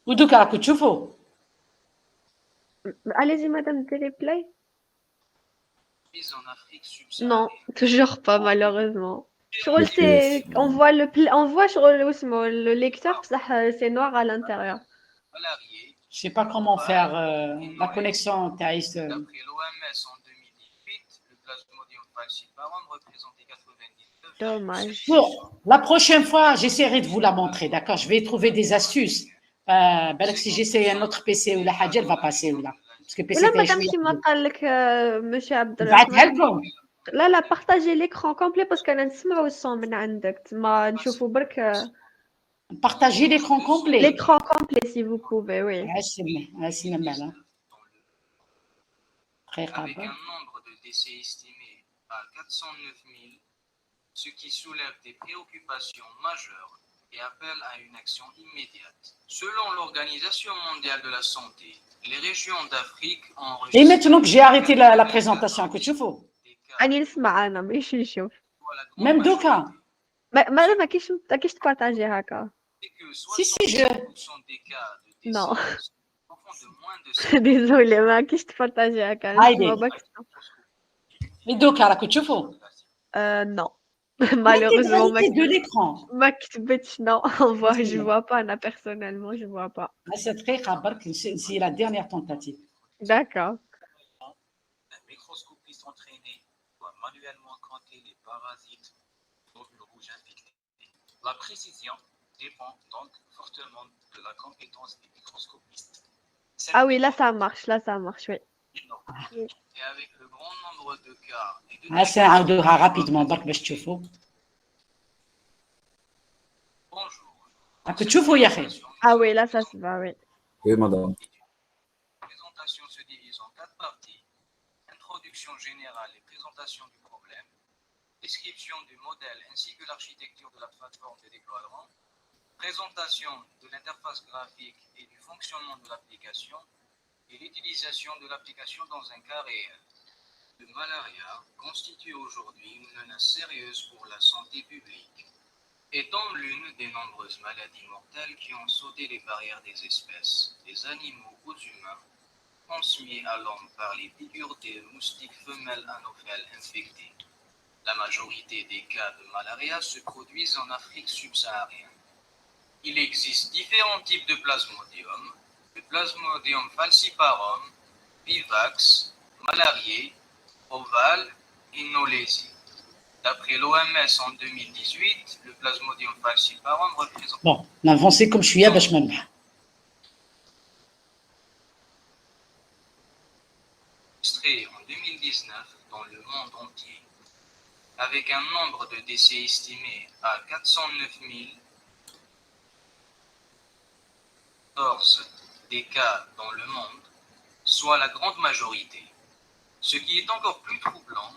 ودوك راكم تشوفوا. Allez-y, Madame Téléplay. mise en Afrique Non, subsaharienne. toujours pas, malheureusement. On voit sur le lecteur, c'est noir à l'intérieur. Malariés, Je ne sais pas comment faire la connexion. Thaïs. d'après l'OMS en 2018, le plasmodium falciparum représentait 99. Dommage. Bon, la prochaine fois, j'essaierai de vous la montrer, d'accord? Je vais trouver des astuces. Si j'essaie un autre PC ou la Hadja, elle va passer ou là. Parce que PC Voilà, تاعي Madame شوية Kima كبير. قال لك Monsieur نبعثها Abdelrahman. لكم. لا partagez l'écran complet parce que نسمعوا الصوت من عندك. ما نشوفوا برك Partagez l'écran complet. l'écran complet si vous pouvez, oui. عسلنا مالا. دقيقة Avec un برك. nombre de décès estimé à 409 000, ce qui soulève des préoccupations majeures et appelle à une action immédiate. Selon l'Organisation mondiale de la santé, les régions d'Afrique Et enregistrent maintenant que j'ai arrêté la présentation, que tu fais, des cas أني نسمع أنا ماشي نشوف. pour la grande même دوكا. majorité. ما كيش تبارطاجي هكا. C'est que Si, si, je. 60% des cas de décès Non. sont enfants de moins de 5 ans. Désolée ما كيش تبارطاجي هكا. هايدي. نسمعو باك. Mais دوكا راك تشوفوا. Non. Malheureusement L'intégralité de l'écran. ما كتبتش non. On voit, je vois pas là personnellement, je vois pas. C'est très rare, c'est la dernière tentative. D'accord. Un microscopiste entraîné doit manuellement compter les parasites globules rouges infectés. La précision dépend donc fortement de la compétence des microscopistes. Ah oui, là ça marche, oui. Et avec le grand nombre de cas et de سنعاودوها rapidement برك باش تشوفوا. Bonjour. راك تشوفوا يا اخي. Ah oui, là ça se va, oui. Oui, madame. La présentation se divise en 4 parties. Introduction générale et présentation du problème. Description du modèle ainsi que l'architecture de la plateforme de déploiement. Présentation de l'interface graphique et du fonctionnement de l'application. Et l'utilisation de l'application dans un cas réel. Le malaria constitue aujourd'hui une menace sérieuse pour la santé publique, étant l'une des nombreuses maladies mortelles qui ont sauté les barrières des espèces, des animaux aux humains, transmis à l'homme par les piqûres des moustiques femelles anophèles infectées. La majorité des cas de malaria se produisent en Afrique subsaharienne. Il existe différents types de plasmodium. Le plasmodium falciparum, vivax, malarié, ovale et nolésie. D'après l'OMS en 2018, le plasmodium falciparum représente Bon, نافونسي كم شويه باش ما نبح. en 2019 dans le monde entier, avec un nombre de décès estimé à 409 014 des cas dans le monde, soit la grande majorité. Ce qui est encore plus troublant,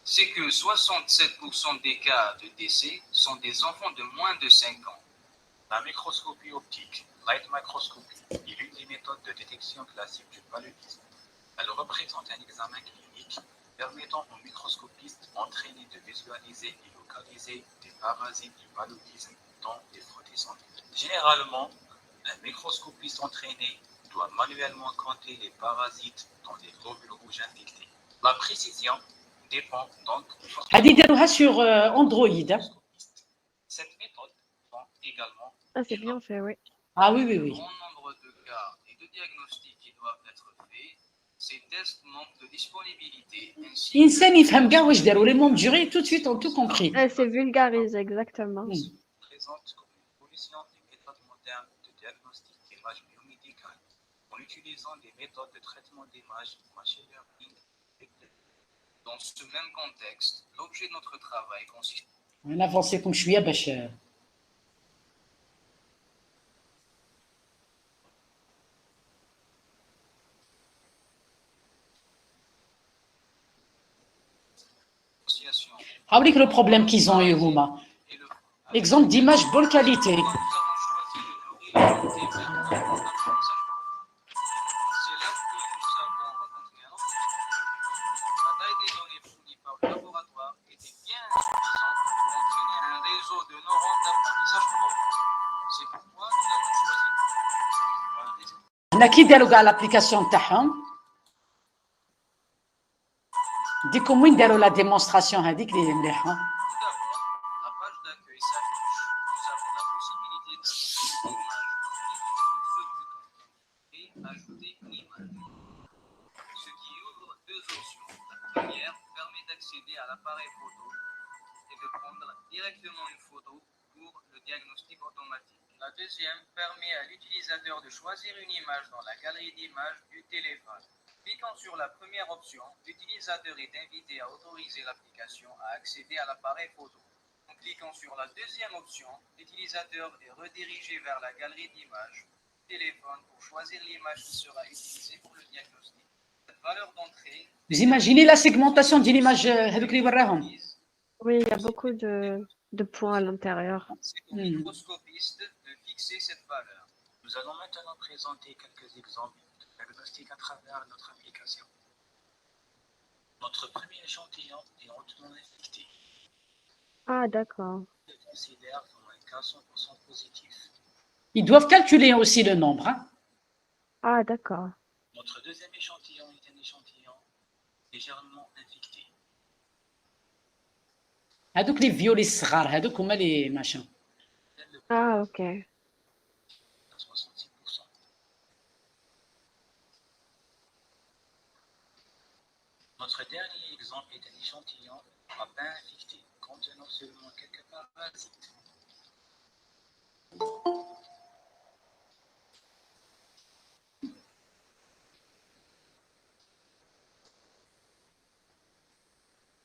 c'est que 67% des cas de décès sont des enfants de moins de 5 ans. La microscopie optique, light microscopy, est l'une des méthodes de détection classique du paludisme. Elle représente un examen clinique permettant aux microscopistes entraînés de visualiser et localiser des parasites du paludisme dans des frottissants. Généralement, un microscopiste entraîné doit manuellement compter les parasites dans les globules rouges infectés. La précision dépend donc هذه يديروها sur Android. Cette méthode prend également Ah, c'est bien fait, oui. Ah oui, oui, un oui. grand nombre de cas et de diagnostics qui doivent être faits. Ces tests manquent de disponibilité. Ainsi الانسان يفهم كاع واش داروا les mondes durés tout de suite ont tout compris. C'est vulgarisé, exactement. présente comme une solution des méthodes modernes de diagnostic d'images biomédicales en utilisant des méthodes de traitement d'images machine learning. Dans ce même contexte, l'objet de notre travail consiste نافونسيكم شويه باش. l'association هاوليك le problème qu'ils ont eu هما. et le Exemple d'image bonne qualité. Nous avons choisi de nourrir les vêtements d'apprentissage profond. C'est là que nous avons rencontré un obstacle. La taille des données fournies par le laboratoire était bien suffisante pour entraîner un réseau de neurones d'apprentissage profond. C'est pourquoi nous avons choisi un réseau. هنا كي داروا كاع l'application تاعهم. ديكم وين داروا لا ديمونستراسيون هذيك اللي مليحه. Tout d'abord, la page d'accueil s'affiche. Nous avons la possibilité d'ajouter une image en cliquant sur ce bouton et ajouter une image. Ce qui ouvre deux options. La première permet d'accéder à l'appareil photo et de prendre directement une photo pour le diagnostic automatique. La deuxième permet à l'utilisateur de choisir une image dans la galerie d'images du téléphone. Cliquant sur la première option, l'utilisateur est invité à autoriser l'application à accéder à l'appareil photo. En cliquant sur la deuxième option, l'utilisateur est redirigé vers la galerie d'images du téléphone pour choisir l'image qui sera utilisée pour le diagnostic. Cette valeur d'entrée Vous imaginez la segmentation de l'image هذوك اللي وراهم. Oui, il y a beaucoup de de points à l'intérieur. C'est au Hmm. microscopiste de fixer cette valeur. Nous allons maintenant présenter quelques exemples de diagnostic à travers notre application. Notre premier échantillon est hautement infecté. Ah, d'accord. On le considère comme un cas 100% positif. Ils doivent calculer aussi le nombre. Hein. Ah, d'accord. Notre deuxième échantillon est un échantillon légèrement infecté. هذوك les violets صغار هذوك هما les machins. Tel le Ah, ok. à 66%. Notre dernier exemple est un échantillon à peine infecté, contenant seulement quelques parasites.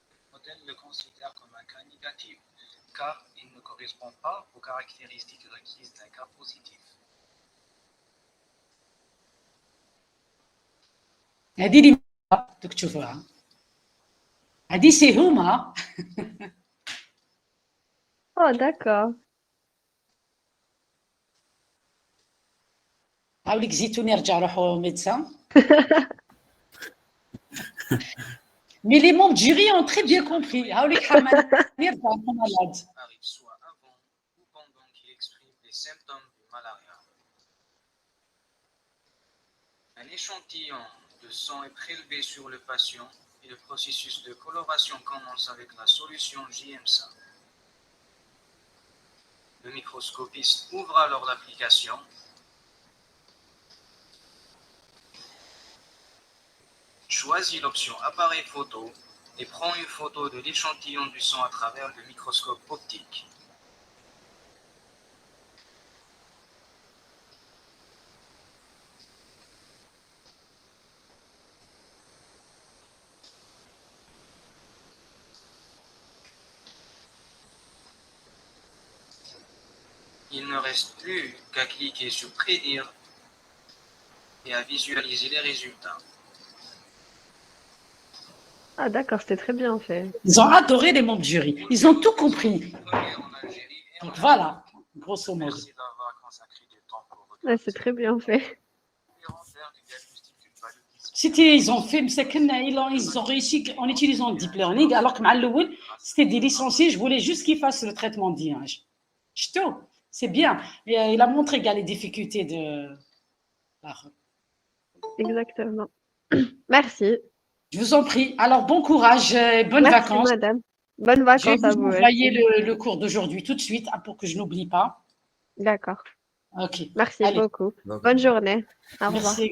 Le modèle le considère comme un cas négatif, car il ne correspond pas aux caractéristiques requises d'un cas positif. هذه اللي دوك تشوفوها هذه سي هما Oh, d'accord. هاوليك زيتوني رجع روحو médecin. Mais les membres du jury ont très bien compris. هاوليك حماني رجع روحو malade. Arrive soit avant ou pendant qu'il exprime les symptômes du malaria. Un échantillon de sang est prélevé sur le patient et le processus de coloration commence avec la solution JMSA. Le microscopiste ouvre alors l'application, choisit l'option appareil photo et prend une photo de l'échantillon du sang à travers le microscope optique. Il ne reste plus qu'à cliquer sur Prédire et à visualiser les résultats. Ah, d'accord, c'était très bien fait. Ils ont adoré les membres du jury. Ils ont tout compris. En Algérie et en Donc Algérie. voilà, grosso modo. Merci d'avoir consacré du temps pour Ouais, c'est très bien fait. faire du diagnostic du paludisme. C'était, ils ont fait, ils ont réussi en utilisant le deep learning, alors que مع الأول, c'était des licenciés, je voulais juste qu'ils fassent le traitement d'image. C'est bien. Et il a montré les difficultés de... Exactement. Merci. Je vous en prie. Alors, bon courage et bonnes Merci, vacances. madame. Bonnes Je vais vacances à vous vous envoyer aussi. le cours d'aujourd'hui tout de suite pour que je n'oublie pas. D'accord. Ok. Merci Allez. beaucoup. Donc, Bonne journée. Au revoir. Merci.